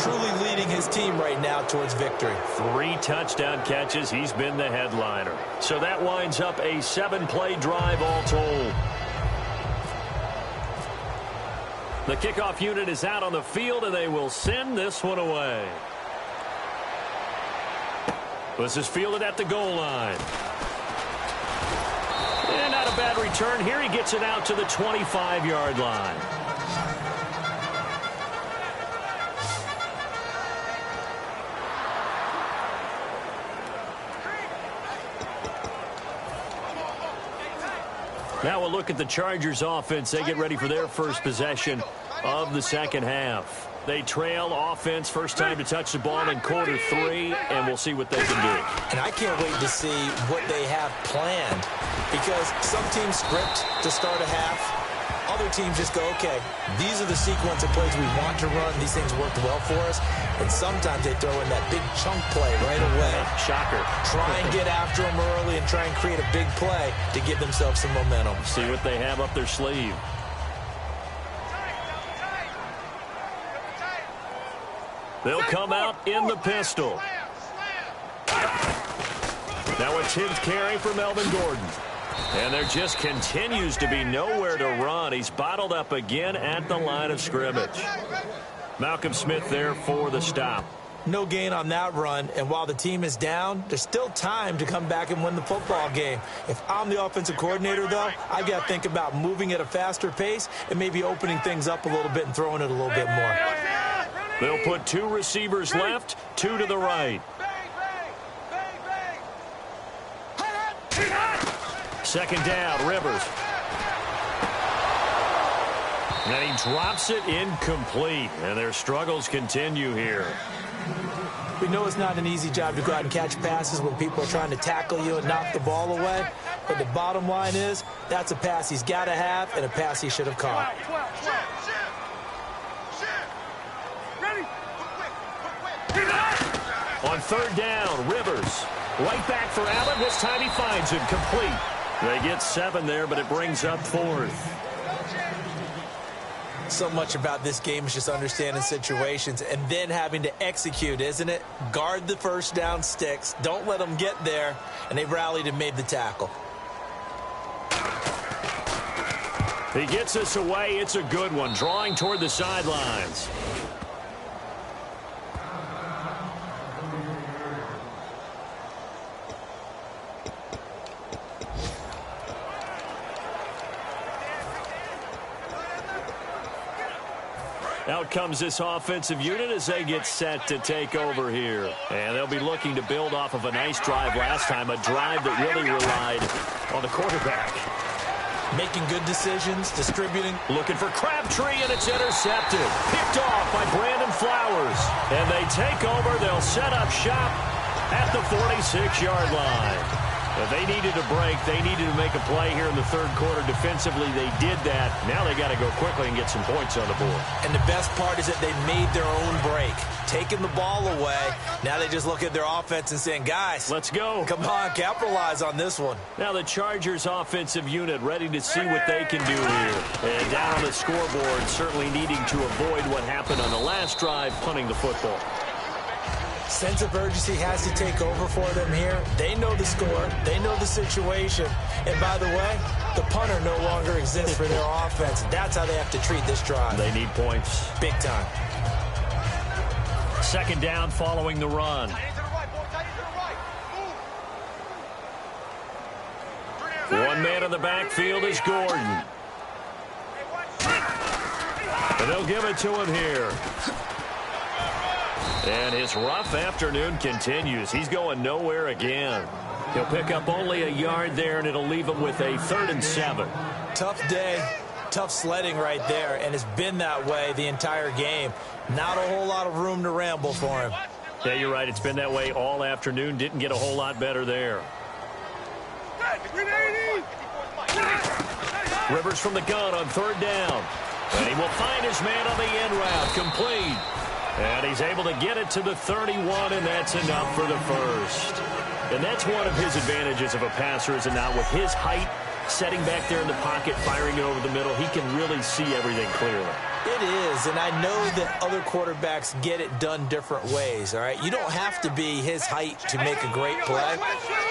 Speaker 3: truly leading his team right now towards victory.
Speaker 2: 3 touchdown catches. He's been the headliner. So that winds up a 7-play drive all told. The kickoff unit is out on the field, and they will send this one away. This is fielded at the goal line. And not a bad return here. He gets it out to the 25-yard line. Now we'll look at the Chargers offense. They get ready for their first possession of the second half. They trail offense, first time to touch the ball in quarter 3, and we'll see what they can do.
Speaker 3: And I can't wait to see what they have planned, because some teams script to start a half. Other teams just go, okay, these are the sequence of plays we want to run. These things worked well for us. And sometimes they throw in that big chunk play right away.
Speaker 2: Shocker.
Speaker 3: Try and get after them early and try and create a big play to give themselves some momentum.
Speaker 2: See what they have up their sleeve. They'll come out in the pistol. Now a 10th carry for Melvin Gordon. And there just continues to be nowhere to run. He's bottled up again at the line of scrimmage. Malcolm Smith there for the stop.
Speaker 3: No gain on that run, and while the team is down, there's still time to come back and win the football game. If I'm the offensive coordinator, though, I've got to think about moving at a faster pace and maybe opening things up a little bit and throwing it a little bit more.
Speaker 2: They'll put 2 receivers left, 2 to the right. Second down, Rivers. And he drops it incomplete, and their struggles continue here.
Speaker 3: We know it's not an easy job to go out and catch passes when people are trying to tackle you and knock the ball away. But the bottom line is, that's a pass he's got to have and a pass he should have caught.
Speaker 2: On third down, Rivers. Right back for Allen. This time he finds him complete. They get 7 there, but it brings up 4th.
Speaker 3: So much about this game is just understanding situations and then having to execute, isn't it? Guard the first down sticks. Don't let them get there. And they rallied and made the tackle.
Speaker 2: He gets us away. It's a good one. Drawing toward the sidelines. Out comes this offensive unit as they get set to take over here. And they'll be looking to build off of a nice drive last time, a drive that really relied on the quarterback.
Speaker 3: Making good decisions, distributing.
Speaker 2: Looking for Crabtree, and it's intercepted. Picked off by Brandon Flowers. And they take over. They'll set up shop at the 46-yard line. If they needed a break, they needed to make a play here in the third quarter. Defensively, they did that. Now they got to go quickly and get some points on the board.
Speaker 3: And the best part is that they made their own break. Taking the ball away. Now they just look at their offense and saying, guys,
Speaker 2: let's go.
Speaker 3: Come on, capitalize on this one.
Speaker 2: Now the Chargers offensive unit ready to see what they can do here. And down on the scoreboard, certainly needing to avoid what happened on the last drive, punting the football.
Speaker 3: Sense of urgency has to take over for them here. They know the score. They know the situation. And by the way, the punter no longer exists for their offense. That's how they have to treat this drive.
Speaker 2: They need points.
Speaker 3: Big time.
Speaker 2: Second down following the run. One man in the backfield is Gordon. And they'll give it to him here. And his rough afternoon continues. He's going nowhere again. He'll pick up only a yard there, and it'll leave him with a 3rd and 7.
Speaker 3: Tough day, tough sledding right there, and it's been that way the entire game. Not a whole lot of room to ramble for him.
Speaker 2: Yeah, you're right. It's been that way all afternoon. Didn't get a whole lot better there. Rivers from the gun on 3rd down. And he will find his man on the end route. Complete. And he's able to get it to the 31, and that's enough for the first. And that's one of his advantages of a passer, is it not? With his height, setting back there in the pocket, firing it over the middle, he can really see everything clearly.
Speaker 3: It is, and I know that other quarterbacks get it done different ways, all right? You don't have to be his height to make a great play,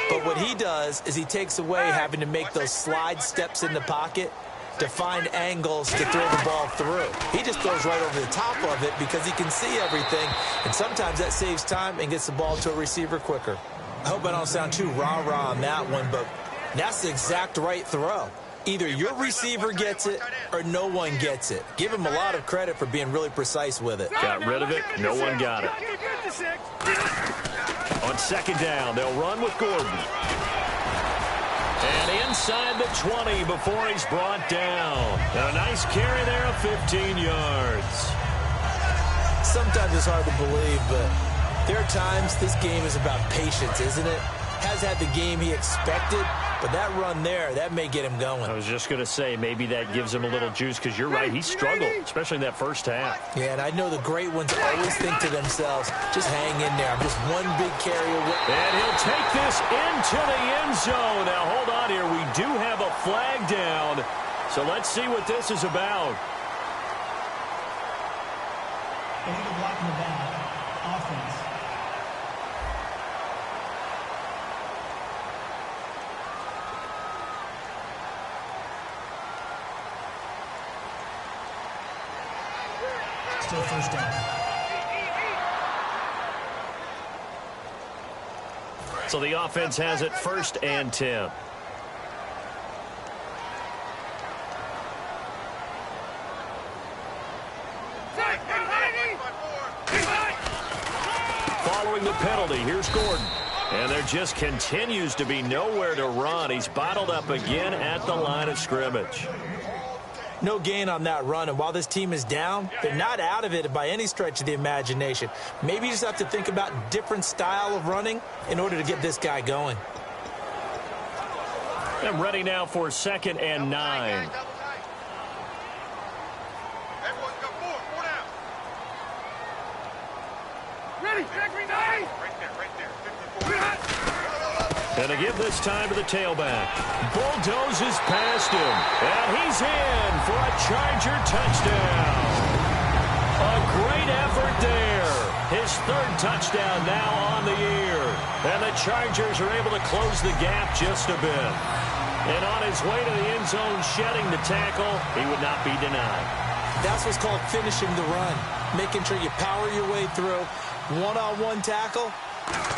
Speaker 3: but what he does is he takes away having to make those slide steps in the pocket to find angles to throw the ball through. He just throws right over the top of it because he can see everything, and sometimes that saves time and gets the ball to a receiver quicker. I hope I don't sound too rah-rah on that one, but that's the exact right throw. Either your receiver gets it or no one gets it. Give him a lot of credit for being really precise with it.
Speaker 2: Got rid of it. No one got it. On second down, they'll run with Gordon. And inside the 20 before he's brought down. A nice carry there of 15 yards.
Speaker 3: Sometimes it's hard to believe, but there are times this game is about patience, isn't it? Has had the game he expected, but that run there, that may get him going.
Speaker 2: I was just going to say, maybe that gives him a little juice, because you're right, he struggled, especially in that first half.
Speaker 3: Yeah, and I know the great ones always think to themselves, just hang in there. I'm just one big carry away.
Speaker 2: And he'll take this into the end zone. Now, hold on here. We do have a flag down, so let's see what this is about.
Speaker 5: Illegal blocking the back. Offense. Still first down.
Speaker 2: So the offense has it 1st and 10. Following the penalty, here's Gordon. And there just continues to be nowhere to run. He's bottled up again at the line of scrimmage.
Speaker 3: No gain on that run, and while this team is down, they're not out of it by any stretch of the imagination. Maybe you just have to think about a different style of running in order to get this guy going.
Speaker 2: I'm ready now for 2nd and 9.
Speaker 4: Ready, right there.
Speaker 2: And to give this time to the tailback. Bulldozes past him. And he's in for a Charger touchdown. A great effort there. His 3rd touchdown now on the year. And the Chargers are able to close the gap just a bit. And on his way to the end zone, shedding the tackle, he would not be denied.
Speaker 3: That's what's called finishing the run. Making sure you power your way through. One-on-one tackle.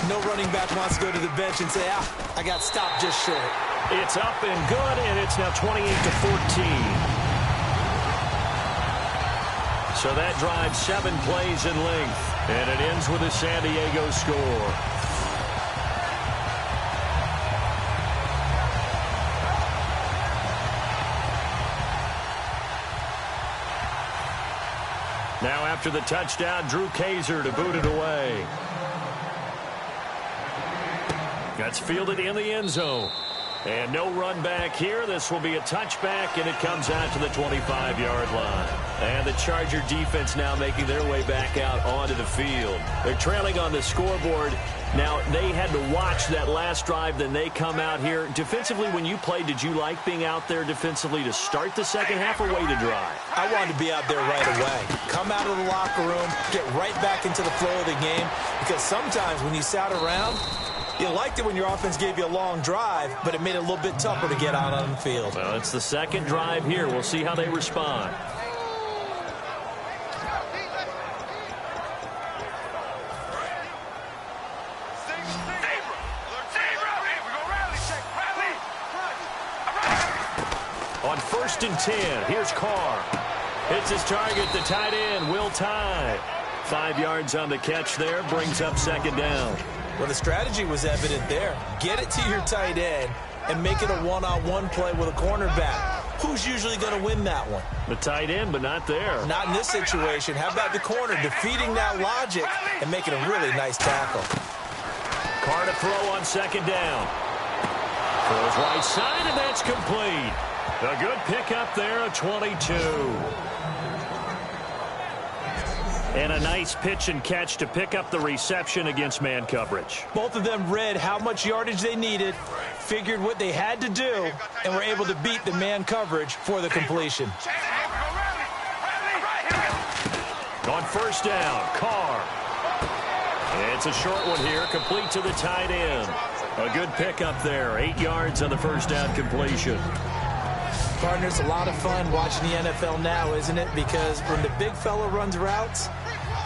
Speaker 3: No running back wants to go to the bench and say, I got stopped just short.
Speaker 2: It's up and good, and it's now 28-14. So that drives 7 plays in length, and it ends with a San Diego score. Now after the touchdown, Drew Kaiser to boot it away. That's fielded in the end zone. And no run back here. This will be a touchback, and it comes out to the 25-yard line. And the Charger defense now making their way back out onto the field. They're trailing on the scoreboard. Now, they had to watch that last drive, then they come out here. Defensively, when you played, did you like being out there defensively to start the second half or wait to drive?
Speaker 3: I wanted to be out there right away. Come out of the locker room, get right back into the flow of the game. Because sometimes when you sat around, you liked it when your offense gave you a long drive, but it made it a little bit tougher to get out on the field.
Speaker 2: Well, it's the second drive here. We'll see how they respond. On 1st and 10, here's Carr. Hits his target, the tight end, Will Tye. 5 yards on the catch there, brings up 2nd down.
Speaker 3: Well, the strategy was evident there. Get it to your tight end and make it a one-on-one play with a cornerback. Who's usually going to win that one?
Speaker 2: The tight end, but not there.
Speaker 3: Not in this situation. How about the corner defeating that logic and making a really nice tackle?
Speaker 2: Carr to throw on 2nd down. Throws right side, and that's complete. A good pickup there, a 22. And a nice pitch and catch to pick up the reception against man coverage.
Speaker 3: Both of them read how much yardage they needed, figured what they had to do, and were able to beat the man coverage for the completion.
Speaker 2: On 1st down, Carr. It's a short one here, complete to the tight end. A good pickup there, 8 yards on the 1st down completion.
Speaker 3: Partner, it's a lot of fun watching the NFL now, isn't it? Because when the big fella runs routes,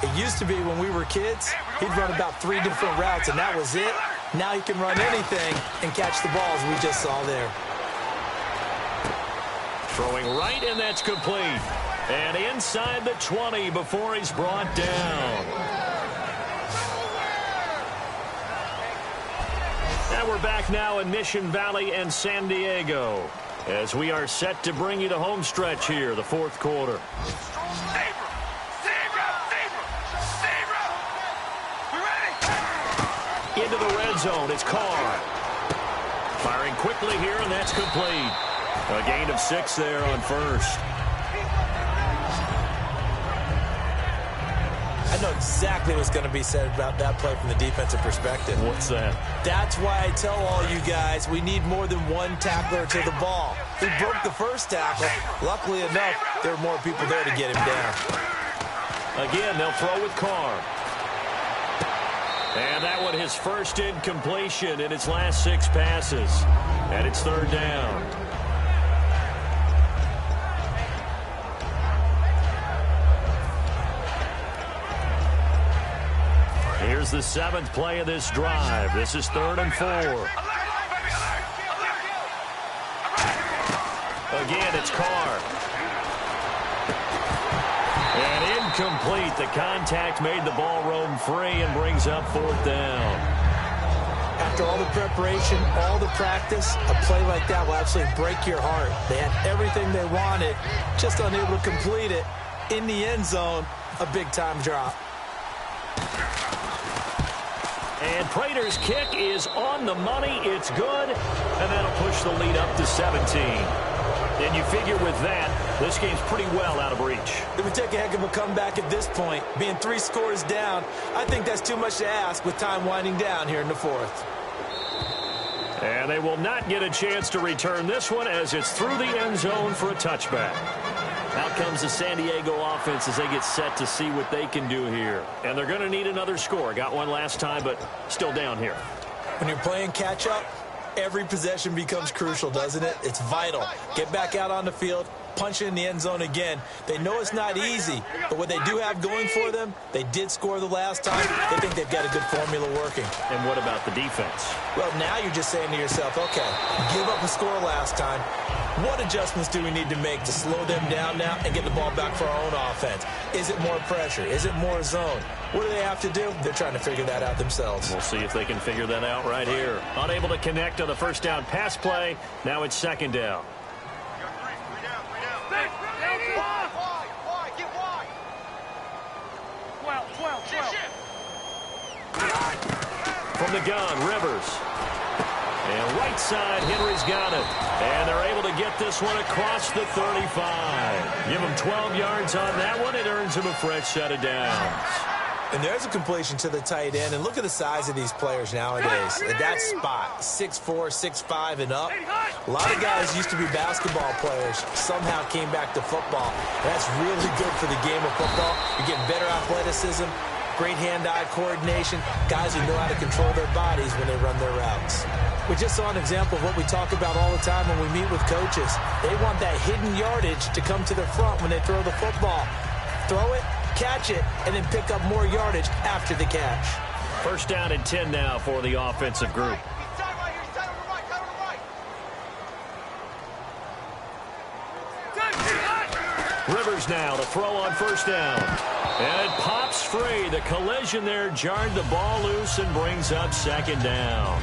Speaker 3: it used to be when we were kids, he'd run about 3 different routes, and that was it. Now he can run anything and catch the balls we just saw there.
Speaker 2: Throwing right, and that's complete. And inside the 20 before he's brought down. And we're back now in Mission Valley and San Diego as we are set to bring you the home stretch here, the fourth quarter. Into the red zone, it's Carr. Firing quickly here, and that's complete. A gain of 6 there on first.
Speaker 3: I know exactly what's going to be said about that play from the defensive perspective.
Speaker 2: What's that?
Speaker 3: That's why I tell all you guys we need more than one tackler to the ball. We broke the first tackle. Luckily enough, there were more people there to get him down.
Speaker 2: Again, they'll throw with Carr. And that one his first incompletion in its last 6 passes. And it's third down. Here's the 7th play of this drive. This is 3rd and 4. Again, it's Carr. And incomplete. The contact made the ball roam free and brings up 4th down.
Speaker 3: After all the preparation, all the practice, a play like that will absolutely break your heart. They had everything they wanted, just unable to complete it. In the end zone, a big-time drop.
Speaker 2: And Prater's kick is on the money. It's good. And that'll push the lead up to 17. And you figure with that, this game's pretty well out of reach.
Speaker 3: It would take a heck of a comeback at this point. Being 3 scores down, I think that's too much to ask with time winding down here in the 4th.
Speaker 2: And they will not get a chance to return this one as it's through the end zone for a touchback. Out comes the San Diego offense as they get set to see what they can do here. And they're going to need another score. Got one last time, but still down here.
Speaker 3: When you're playing catch-up, every possession becomes crucial, doesn't it? It's vital. Get back out on the field, punch it in the end zone again. They know it's not easy, but what they do have going for them, they did score the last time. They think they've got a good formula working.
Speaker 2: And what about the defense?
Speaker 3: Well, now you're just saying to yourself, okay, give up a score last time. What adjustments do we need to make to slow them down now and get the ball back for our own offense? Is it more pressure? Is it more zone? What do they have to do? They're trying to figure that out themselves.
Speaker 2: We'll see if they can figure that out right here. Unable to connect on the first down pass play. Now it's 2nd down. From the gun, Rivers. And right side, Henry's got it. And they're able to get this one across the 35. Give him 12 yards on that one. It earns him a fresh set of downs.
Speaker 3: And there's a completion to the tight end. And look at the size of these players nowadays. At that spot, 6'4", 6'5", and up. A lot of guys used to be basketball players. Somehow came back to football. That's really good for the game of football. You're getting better athleticism, great hand-eye coordination, guys who know how to control their bodies when they run their routes. We just saw an example of what we talk about all the time when we meet with coaches. They want that hidden yardage to come to the front when they throw the football. Throw it, catch it, and then pick up more yardage after the catch.
Speaker 2: First down and 10 now for the offensive group. Rivers now to throw on first down. And it pops free. The collision there jarred the ball loose and brings up 2nd down.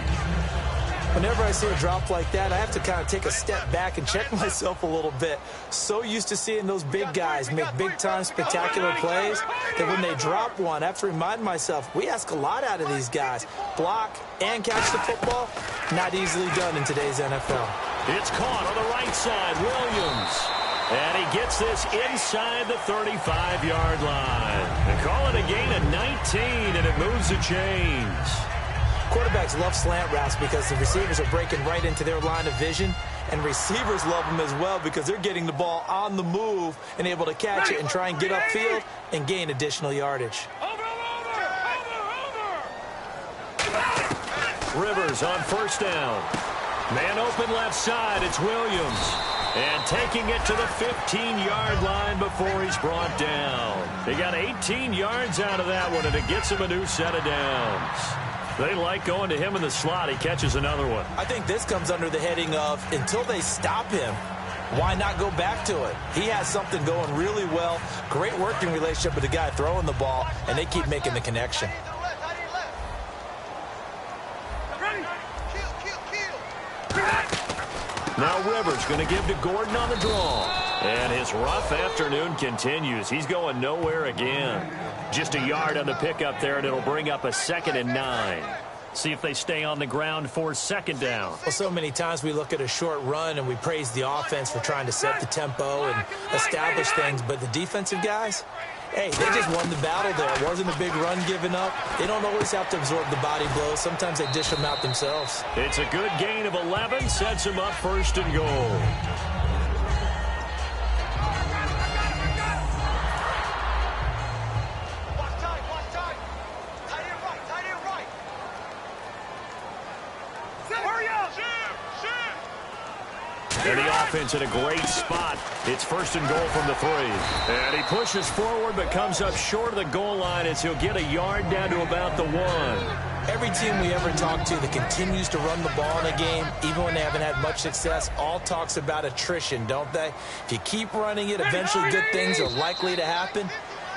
Speaker 3: Whenever I see a drop like that, I have to kind of take a step back and check myself a little bit. So used to seeing those big guys make big-time spectacular plays that when they drop one, I have to remind myself, we ask a lot out of these guys. Block and catch the football, not easily done in today's NFL.
Speaker 2: It's caught on the right side, Williams. And he gets this inside the 35-yard line. They call it a gain of 19, and it moves the chains.
Speaker 3: Quarterbacks love slant routes because the receivers are breaking right into their line of vision, and receivers love them as well because they're getting the ball on the move and able to catch it and try and get upfield and gain additional yardage.
Speaker 2: Rivers on first down. Man open left side, it's Williams. And taking it to the 15-yard line before he's brought down. He got 18 yards out of that one, and it gets him a new set of downs. They like going to him in the slot. He catches another one.
Speaker 3: I think this comes under the heading of until they stop him, why not go back to it? He has something going really well. Great working relationship with the guy throwing the ball, and they keep making the connection.
Speaker 2: Now Rivers going to give to Gordon on the draw. And his rough afternoon continues. He's going nowhere again. Just a yard on the pickup there, and it'll bring up a 2nd and 9. See if they stay on the ground for 2nd down.
Speaker 3: Well, so many times we look at a short run and we praise the offense for trying to set the tempo and establish things, but the defensive guys, hey, they just won the battle there. It wasn't a big run given up. They don't always have to absorb the body blows. Sometimes they dish them out themselves.
Speaker 2: It's a good gain of 11, sets them up 1st and goal. And the offense in a great spot. It's 1st and goal from the 3. And he pushes forward but comes up short of the goal line as he'll get a yard down to about the 1.
Speaker 3: Every team we ever talk to that continues to run the ball in a game, even when they haven't had much success, all talks about attrition, don't they? If you keep running it, eventually good things are likely to happen.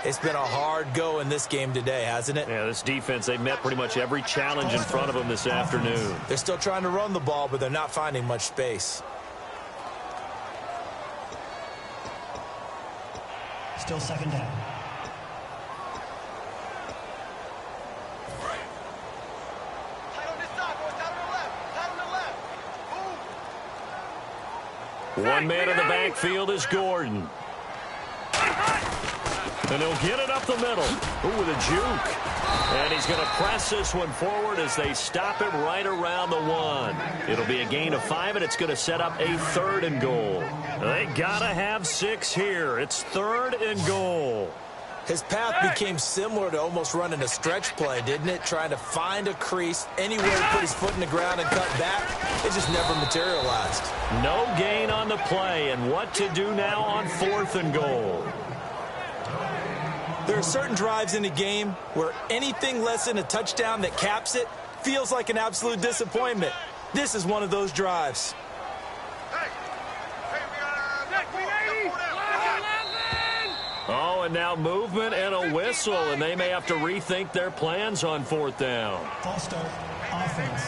Speaker 3: It's been a hard go in this game today, hasn't it?
Speaker 2: Yeah, this defense, they've met pretty much every challenge in front of them this afternoon.
Speaker 3: They're still trying to run the ball, but they're not finding much space.
Speaker 5: Still 2nd down.
Speaker 2: One man in the backfield is Gordon. And he'll get it up the middle. Ooh, with a juke. And he's going to press this one forward as they stop it right around the 1. It'll be a gain of 5, and it's going to set up a 3rd and goal. They got to have 6 here. It's 3rd and goal.
Speaker 3: His path became similar to almost running a stretch play, didn't it? Trying to find a crease, anywhere to put his foot in the ground and cut back. It just never materialized.
Speaker 2: No gain on the play, and what to do now on 4th and goal.
Speaker 3: There are certain drives in a game where anything less than a touchdown that caps it feels like an absolute disappointment. This is one of those drives.
Speaker 2: Oh, and now movement and a whistle, and they may have to rethink their plans on 4th down.
Speaker 5: False start. Offense.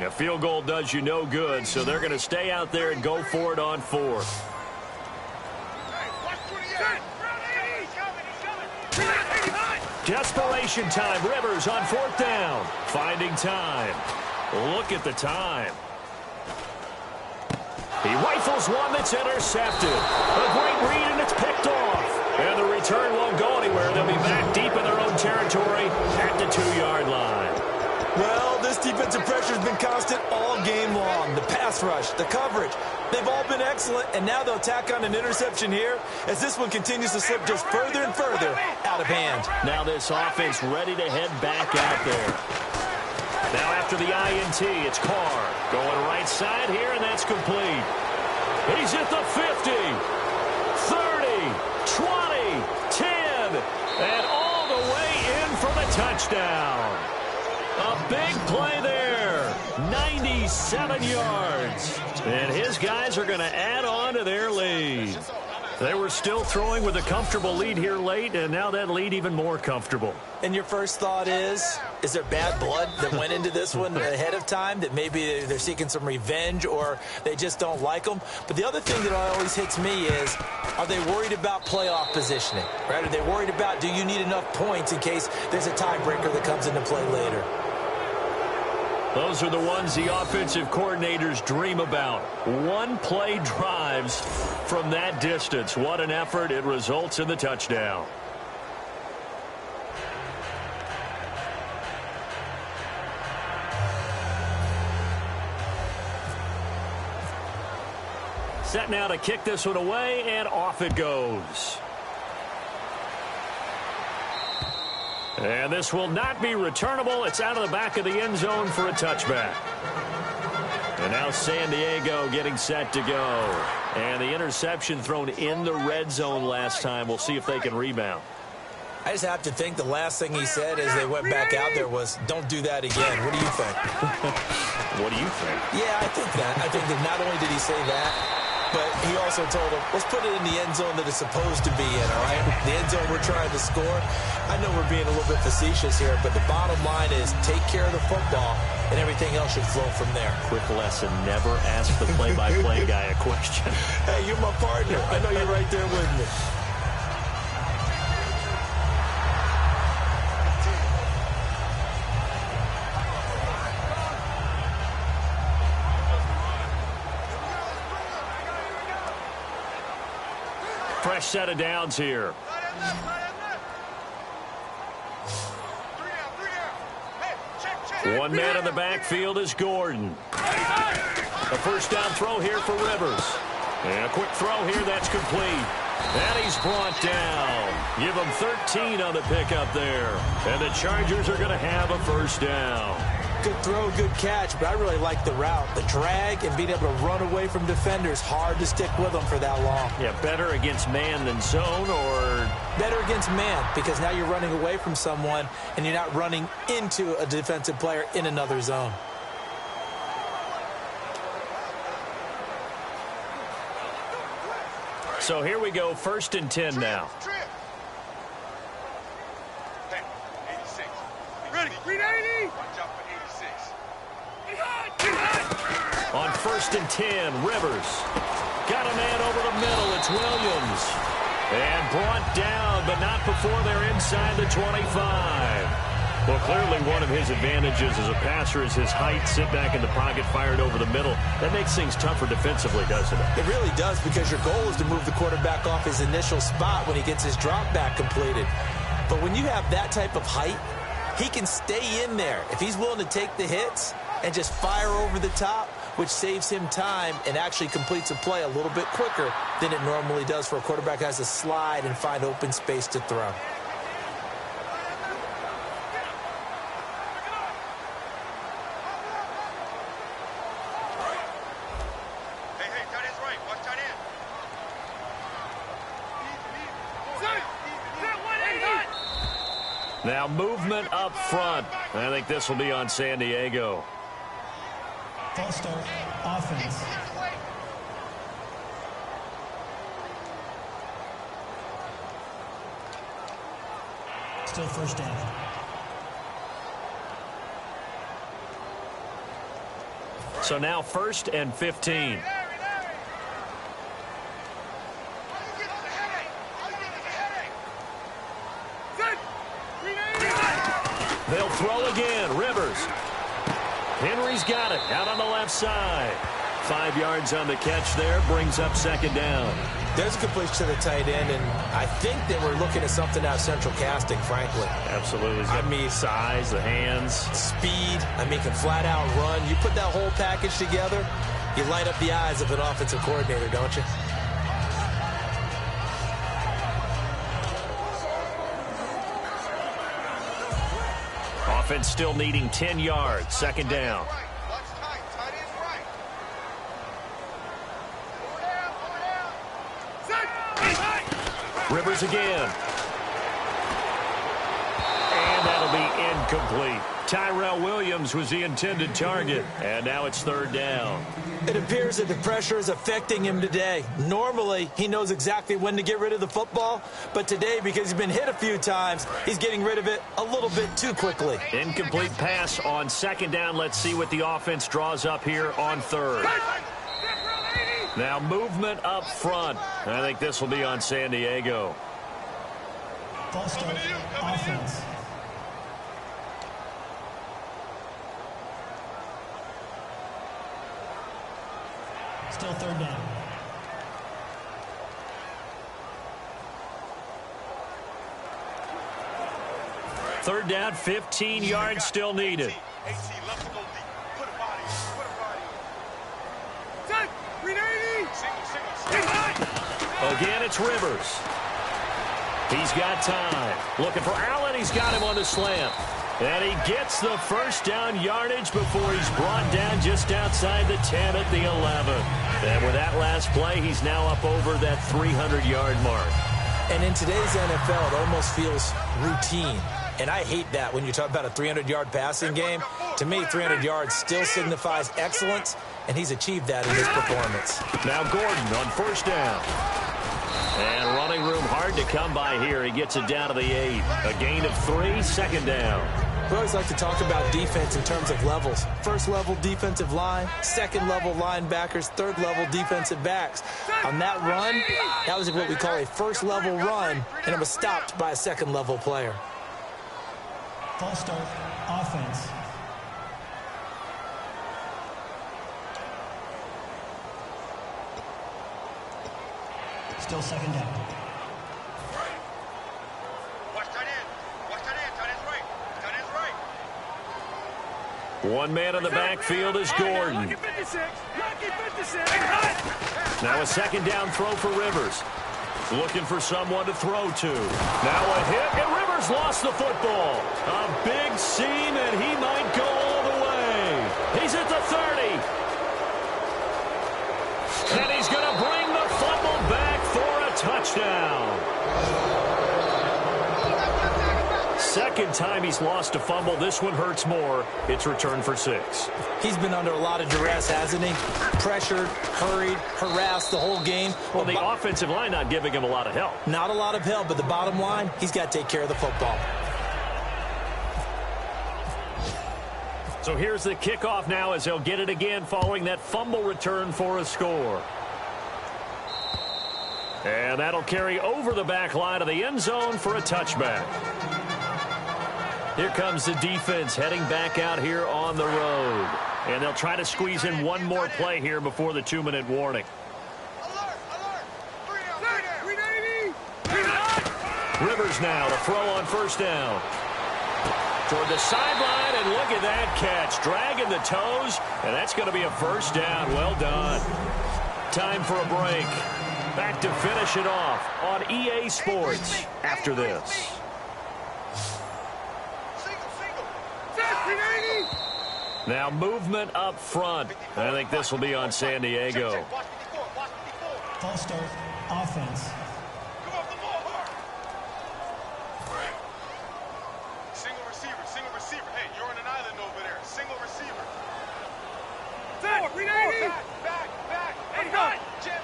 Speaker 2: A field goal does you no good, so they're going to stay out there and go for it on 4th. Desperation time. Rivers on 4th down. Finding time. Look at the time. He rifles one that's intercepted. A great read, and it's picked off. And the return won't go anywhere. They'll be back deep in their own territory at the 2-yard line.
Speaker 3: Well, this defensive pressure has been constant all game long. The pass rush, the coverage, they've all been excellent, and now they'll tack on an interception here as this one continues to slip just further and further out of hand.
Speaker 2: Now this offense ready to head back out there. Now after the INT, it's Carr going right side here, and that's complete. He's at the 50, 30, 20, 10, and all the way in for the touchdown. A big play there, 97 yards. And his guys are going to add on to their lead. They were still throwing with a comfortable lead here late, and now that lead even more comfortable.
Speaker 3: And your first thought is there bad blood that went into this one ahead of time, that maybe they're seeking some revenge or they just don't like them? But the other thing that always hits me is, are they worried about playoff positioning? Right? Are they worried about, do you need enough points in case there's a tiebreaker that comes into play later?
Speaker 2: Those are the ones the offensive coordinators dream about. One-play drives from that distance. What an effort. It results in the touchdown. Set now to kick this one away, and off it goes. And this will not be returnable. It's out of the back of the end zone for a touchback. And now San Diego getting set to go. And the interception thrown in the red zone last time. We'll see if they can rebound.
Speaker 3: I just have to think the last thing he said as they went back out there was, don't do that again. What do you think?
Speaker 2: What do you think?
Speaker 3: Yeah, I think that. I think that not only did he say that, But he also told him, let's put it in the end zone that it's supposed to be in, all right? The end zone we're trying to score. I know we're being a little bit facetious here, but the bottom line is take care of the football, and everything else should flow from there.
Speaker 2: Quick lesson, never ask the play-by-play guy a question.
Speaker 3: Hey, you're my partner. I know you're right there with me.
Speaker 2: Fresh set of downs here. 1 man in the backfield is Gordon. A first down throw here for Rivers. And a quick throw here that's complete. And he's brought down. Give him 13 on the pickup there. And the Chargers are going to have a first down.
Speaker 3: Good throw, good catch, but I really like the route. The drag and being able to run away from defenders, hard to stick with them for that long.
Speaker 2: Yeah, better against man than zone, or?
Speaker 3: Better against man, because now you're running away from someone and you're not running into a defensive player in another zone.
Speaker 2: So here we go, 1st and 10 now.
Speaker 4: Ready, 380.
Speaker 2: On 1st and 10, Rivers. Got a man over the middle. It's Williams. And brought down, but not before they're inside the 25. Well, clearly one of his advantages as a passer is his height. Sit back in the pocket, fired over the middle. That makes things tougher defensively, doesn't it?
Speaker 3: It really does, because your goal is to move the quarterback off his initial spot when he gets his drop back completed. But when you have that type of height, he can stay in there if he's willing to take the hits and just fire over the top, which saves him time and actually completes a play a little bit quicker than it normally does for a quarterback who has to slide and find open space to throw.
Speaker 2: Now movement up front. I think this will be on San Diego.
Speaker 5: False start, offense. Still first down.
Speaker 2: So now 1st and 15. They'll throw again. Rivers. Henry's got it out on the left side. 5 yards on the catch there. Brings up 2nd down.
Speaker 3: There's a completion to the tight end, and I think that we're looking at something out of central casting, frankly.
Speaker 2: Absolutely. I mean, size, the hands.
Speaker 3: Speed. I mean, can flat out run. You put that whole package together, you light up the eyes of an offensive coordinator, don't you?
Speaker 2: Offense still needing 10 yards. 2nd down. Rivers again. And that'll be incomplete. Tyrell Williams was the intended target. And now it's 3rd down.
Speaker 3: It appears that the pressure is affecting him today. Normally, he knows exactly when to get rid of the football. But today, because he's been hit a few times, he's getting rid of it a little bit too quickly.
Speaker 2: Incomplete pass on 2nd down. Let's see what the offense draws up here on 3rd. Now movement up front. I think this will be on San Diego.
Speaker 5: False start, offense. Still 3rd down.
Speaker 2: Third down, 15 yards still needed. Again, it's Rivers. He's got time. Looking for Allen. He's got him on the slant. And he gets the first down yardage before he's brought down just outside the 10 at the 11. And with that last play, he's now up over that 300-yard mark.
Speaker 3: And in today's NFL, it almost feels routine. And I hate that when you talk about a 300-yard passing game. To me, 300 yards still signifies excellence. and he's achieved that in this performance.
Speaker 2: Now Gordon on first down. And running room hard to come by here. He gets it down to the 8. A gain of 3, second down.
Speaker 3: We always like to talk about defense in terms of levels. First level defensive line, second level linebackers, third level defensive backs. On that run, that was what we call a first level run, and it was stopped by a second level player.
Speaker 5: False start, offense. Still second down.
Speaker 2: One man in the backfield is Gordon. Now a second down throw for Rivers. Looking for someone to throw to. Now a hit, and Rivers lost the football. A big seam, and he might go all the way. He's at the 30. And he's going to bring the fumble back for a touchdown. Second time he's lost a fumble. This one hurts more. It's returned for 6.
Speaker 3: He's been under a lot of duress, hasn't he? Pressured, hurried, harassed the whole game.
Speaker 2: Well, the offensive line not giving him a lot of help.
Speaker 3: Not a lot of help, but the bottom line, he's got to take care of the football.
Speaker 2: So here's the kickoff now as they'll get it again following that fumble return for a score. And that'll carry over the back line of the end zone for a touchback. Here comes the defense heading back out here on the road. And they'll try to squeeze in one more play here before the 2-minute warning. Rivers now to throw on first down. Toward the sideline, and look at that catch. Dragging the toes, and that's going to be a first down. Well done. Time for a break. Back to finish it off on EA Sports after this. Now movement up front. I think this will be on San Diego.
Speaker 5: False start, offense.
Speaker 4: Single receiver. Hey, you're on an island over there. Single receiver. Back. Hey, go. Jam.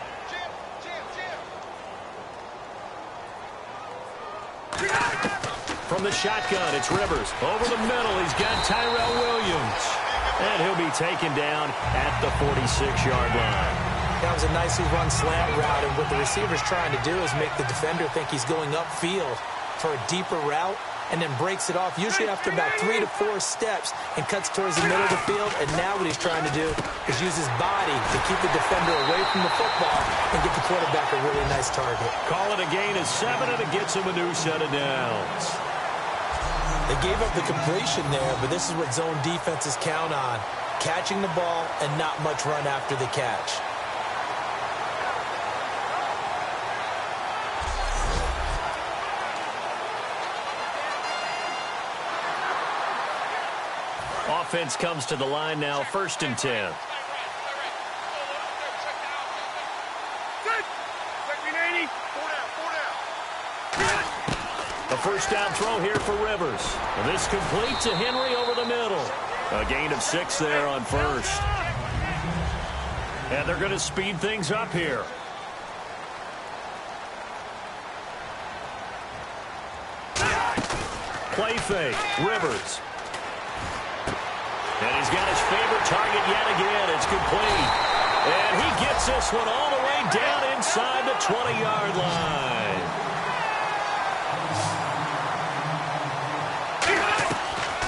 Speaker 2: From the shotgun, it's Rivers. Over the middle, he's got Tyrell Williams. And he'll be taken down at the 46-yard line.
Speaker 3: That was a nicely run slant route, and what the receiver's trying to do is make the defender think he's going upfield for a deeper route, and then breaks it off, usually after about 3 to 4 steps, and cuts towards the middle of the field. And now what he's trying to do is use his body to keep the defender away from the football and get the quarterback a really nice target.
Speaker 2: Call it a gain of 7, and it gets him a new set of downs.
Speaker 3: They gave up the completion there, but this is what zone defenses count on. Catching the ball and not much run after the catch.
Speaker 2: Offense comes to the line now, 1st and 10. A first down throw here for Rivers. And this complete to Henry over the middle. A gain of 6 there on first. And they're going to speed things up here. Play fake, Rivers. And he's got his favorite target yet again. It's complete. And he gets this one all the way down inside the 20-yard line.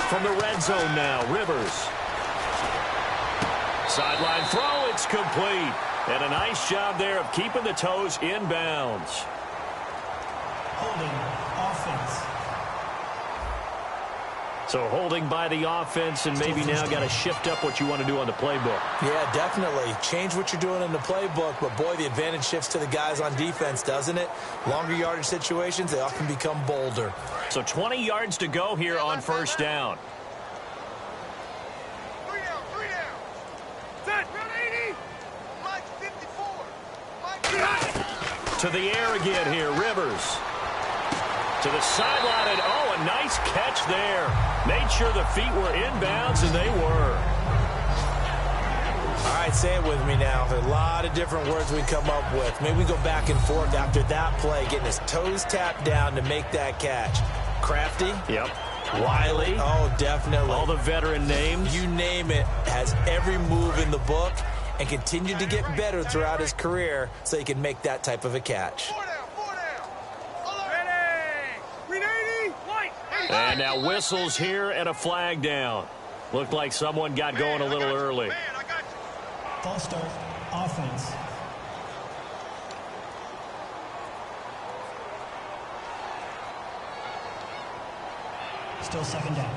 Speaker 2: From the red zone now, Rivers. Sideline throw, it's complete. And a nice job there of keeping the toes in bounds.
Speaker 5: Holding, offense.
Speaker 2: So holding by the offense, and maybe now got to shift up what you want to do on the playbook.
Speaker 3: Yeah, definitely. Change what you're doing in the playbook, but boy, the advantage shifts to the guys on defense, doesn't it? Longer yardage situations, they often become bolder.
Speaker 2: So 20 yards to go here on first down.
Speaker 4: 3 down. Set. 80. Mike 54. Mike.
Speaker 2: To the air again here, Rivers. To the sideline, and oh, a nice catch there. Made sure the feet were inbounds, and they were.
Speaker 3: All right, might say it with me now. There are a lot of different words we come up with. Maybe we go back and forth after that play, getting his toes tapped down to make that catch. Crafty.
Speaker 2: Yep. Wiley.
Speaker 3: Oh, definitely.
Speaker 2: All the veteran names.
Speaker 3: You name it. Has every move in the book and continued to get better throughout his career so he can make that type of a catch.
Speaker 2: And now whistles here and a flag down. Looked like someone got going a little early.
Speaker 5: False start, offense. Still second down.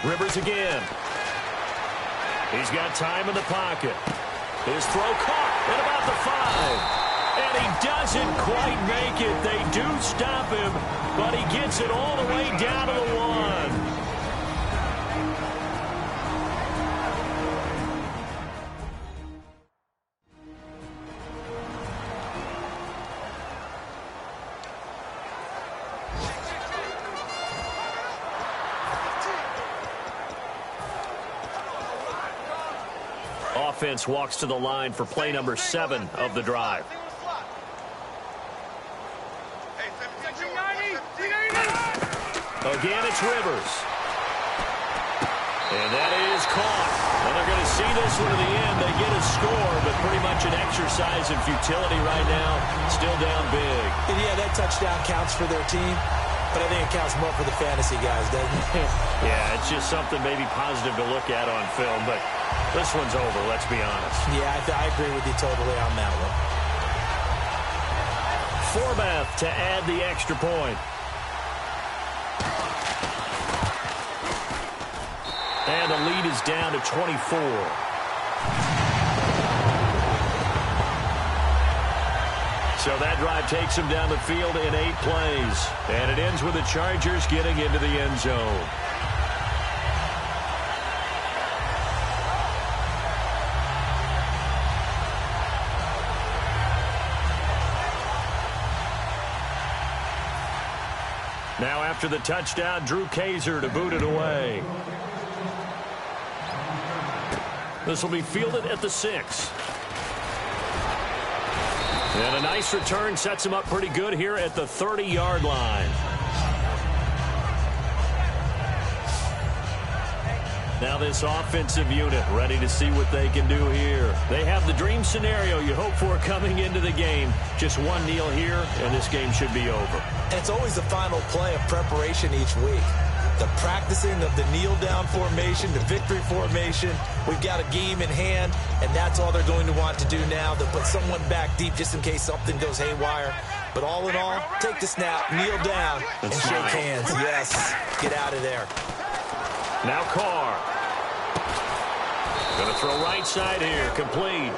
Speaker 2: Rivers again. He's got time in the pocket. His throw caught at about the 5. And he doesn't quite make it. They do stop him, but he gets it all the way down to the 1. Offense walks to the line for play number 7 of the drive. Again, it's Rivers. And that is caught. And they're going to see this one to the end. They get a score, but pretty much an exercise in futility right now. Still down big.
Speaker 3: And yeah, that touchdown counts for their team, but I think it counts more for the fantasy guys, doesn't it?
Speaker 2: Yeah, it's just something maybe positive to look at on film, but this one's over, let's be honest.
Speaker 3: Yeah, I agree with you totally on that one.
Speaker 2: Forbath to add the extra point. And the lead is down to 24. So that drive takes them down the field in 8 plays. And it ends with the Chargers getting into the end zone. Now after the touchdown, Drew Kaiser to boot it away. This will be fielded at the 6. And a nice return sets him up pretty good here at the 30-yard line. Now this offensive unit ready to see what they can do here. They have the dream scenario you hope for coming into the game. Just one kneel here, and this game should be over.
Speaker 3: And it's always the final play of preparation each week. The practicing of the kneel-down formation, the victory formation. We've got a game in hand, and that's all they're going to want to do now. They'll put someone back deep just in case something goes haywire. But all in all, take the snap, kneel down, and shake hands. Yes, get out of there.
Speaker 2: Now Carr. Going to throw right side here, complete.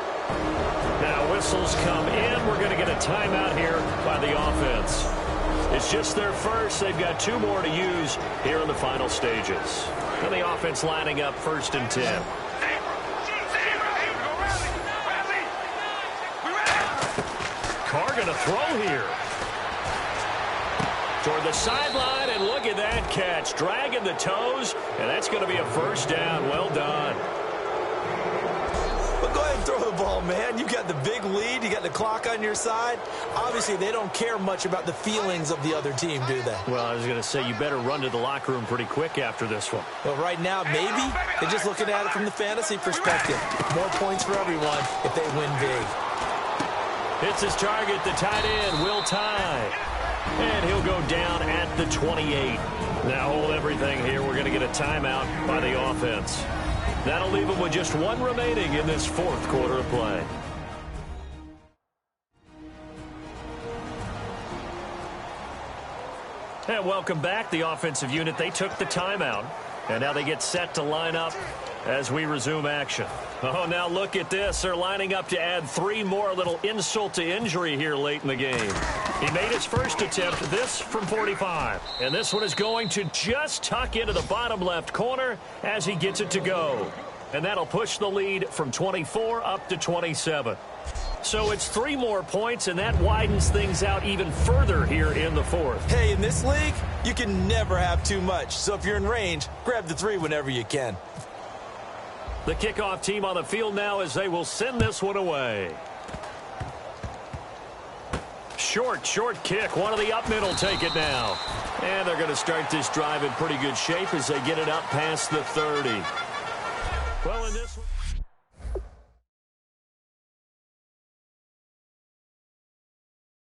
Speaker 2: Now whistles come in. We're going to get a timeout here by the offense. It's just their first. They've got 2 more to use here in the final stages. And the offense lining up 1st and 10. Carr going to throw here. Toward the sideline, and look at that catch. Dragging the toes, and that's going to be a 1st down. Well done.
Speaker 3: But go ahead and throw the ball, man. You got the big lead. You got the clock on your side. Obviously, they don't care much about the feelings of the other team, do they?
Speaker 2: Well, I was going to say, you better run to the locker room pretty quick after this one.
Speaker 3: Well, right now, maybe. They're just looking at it from the fantasy perspective. More points for everyone if they win big.
Speaker 2: Hits his target, the tight end, Will Tye. And he'll go down at the 28. Now hold everything here. We're going to get a timeout by the offense. That'll leave them with just 1 remaining in this 4th quarter of play. And welcome back. The offensive unit, they took the timeout. And now they get set to line up as we resume action. Oh, now look at this. They're lining up to add 3 more. A little insult to injury here late in the game. He made his first attempt, this from 45. And this one is going to just tuck into the bottom left corner as he gets it to go. And that'll push the lead from 24 up to 27. So it's 3 more points, and that widens things out even further here in the fourth.
Speaker 3: Hey, in this league, you can never have too much. So if you're in range, grab the 3 whenever you can.
Speaker 2: The kickoff team on the field now as they will send this one away. Short kick. One of the up middle take it now. And they're going to start this drive in pretty good shape as they get it up past the 30. Well, in this one...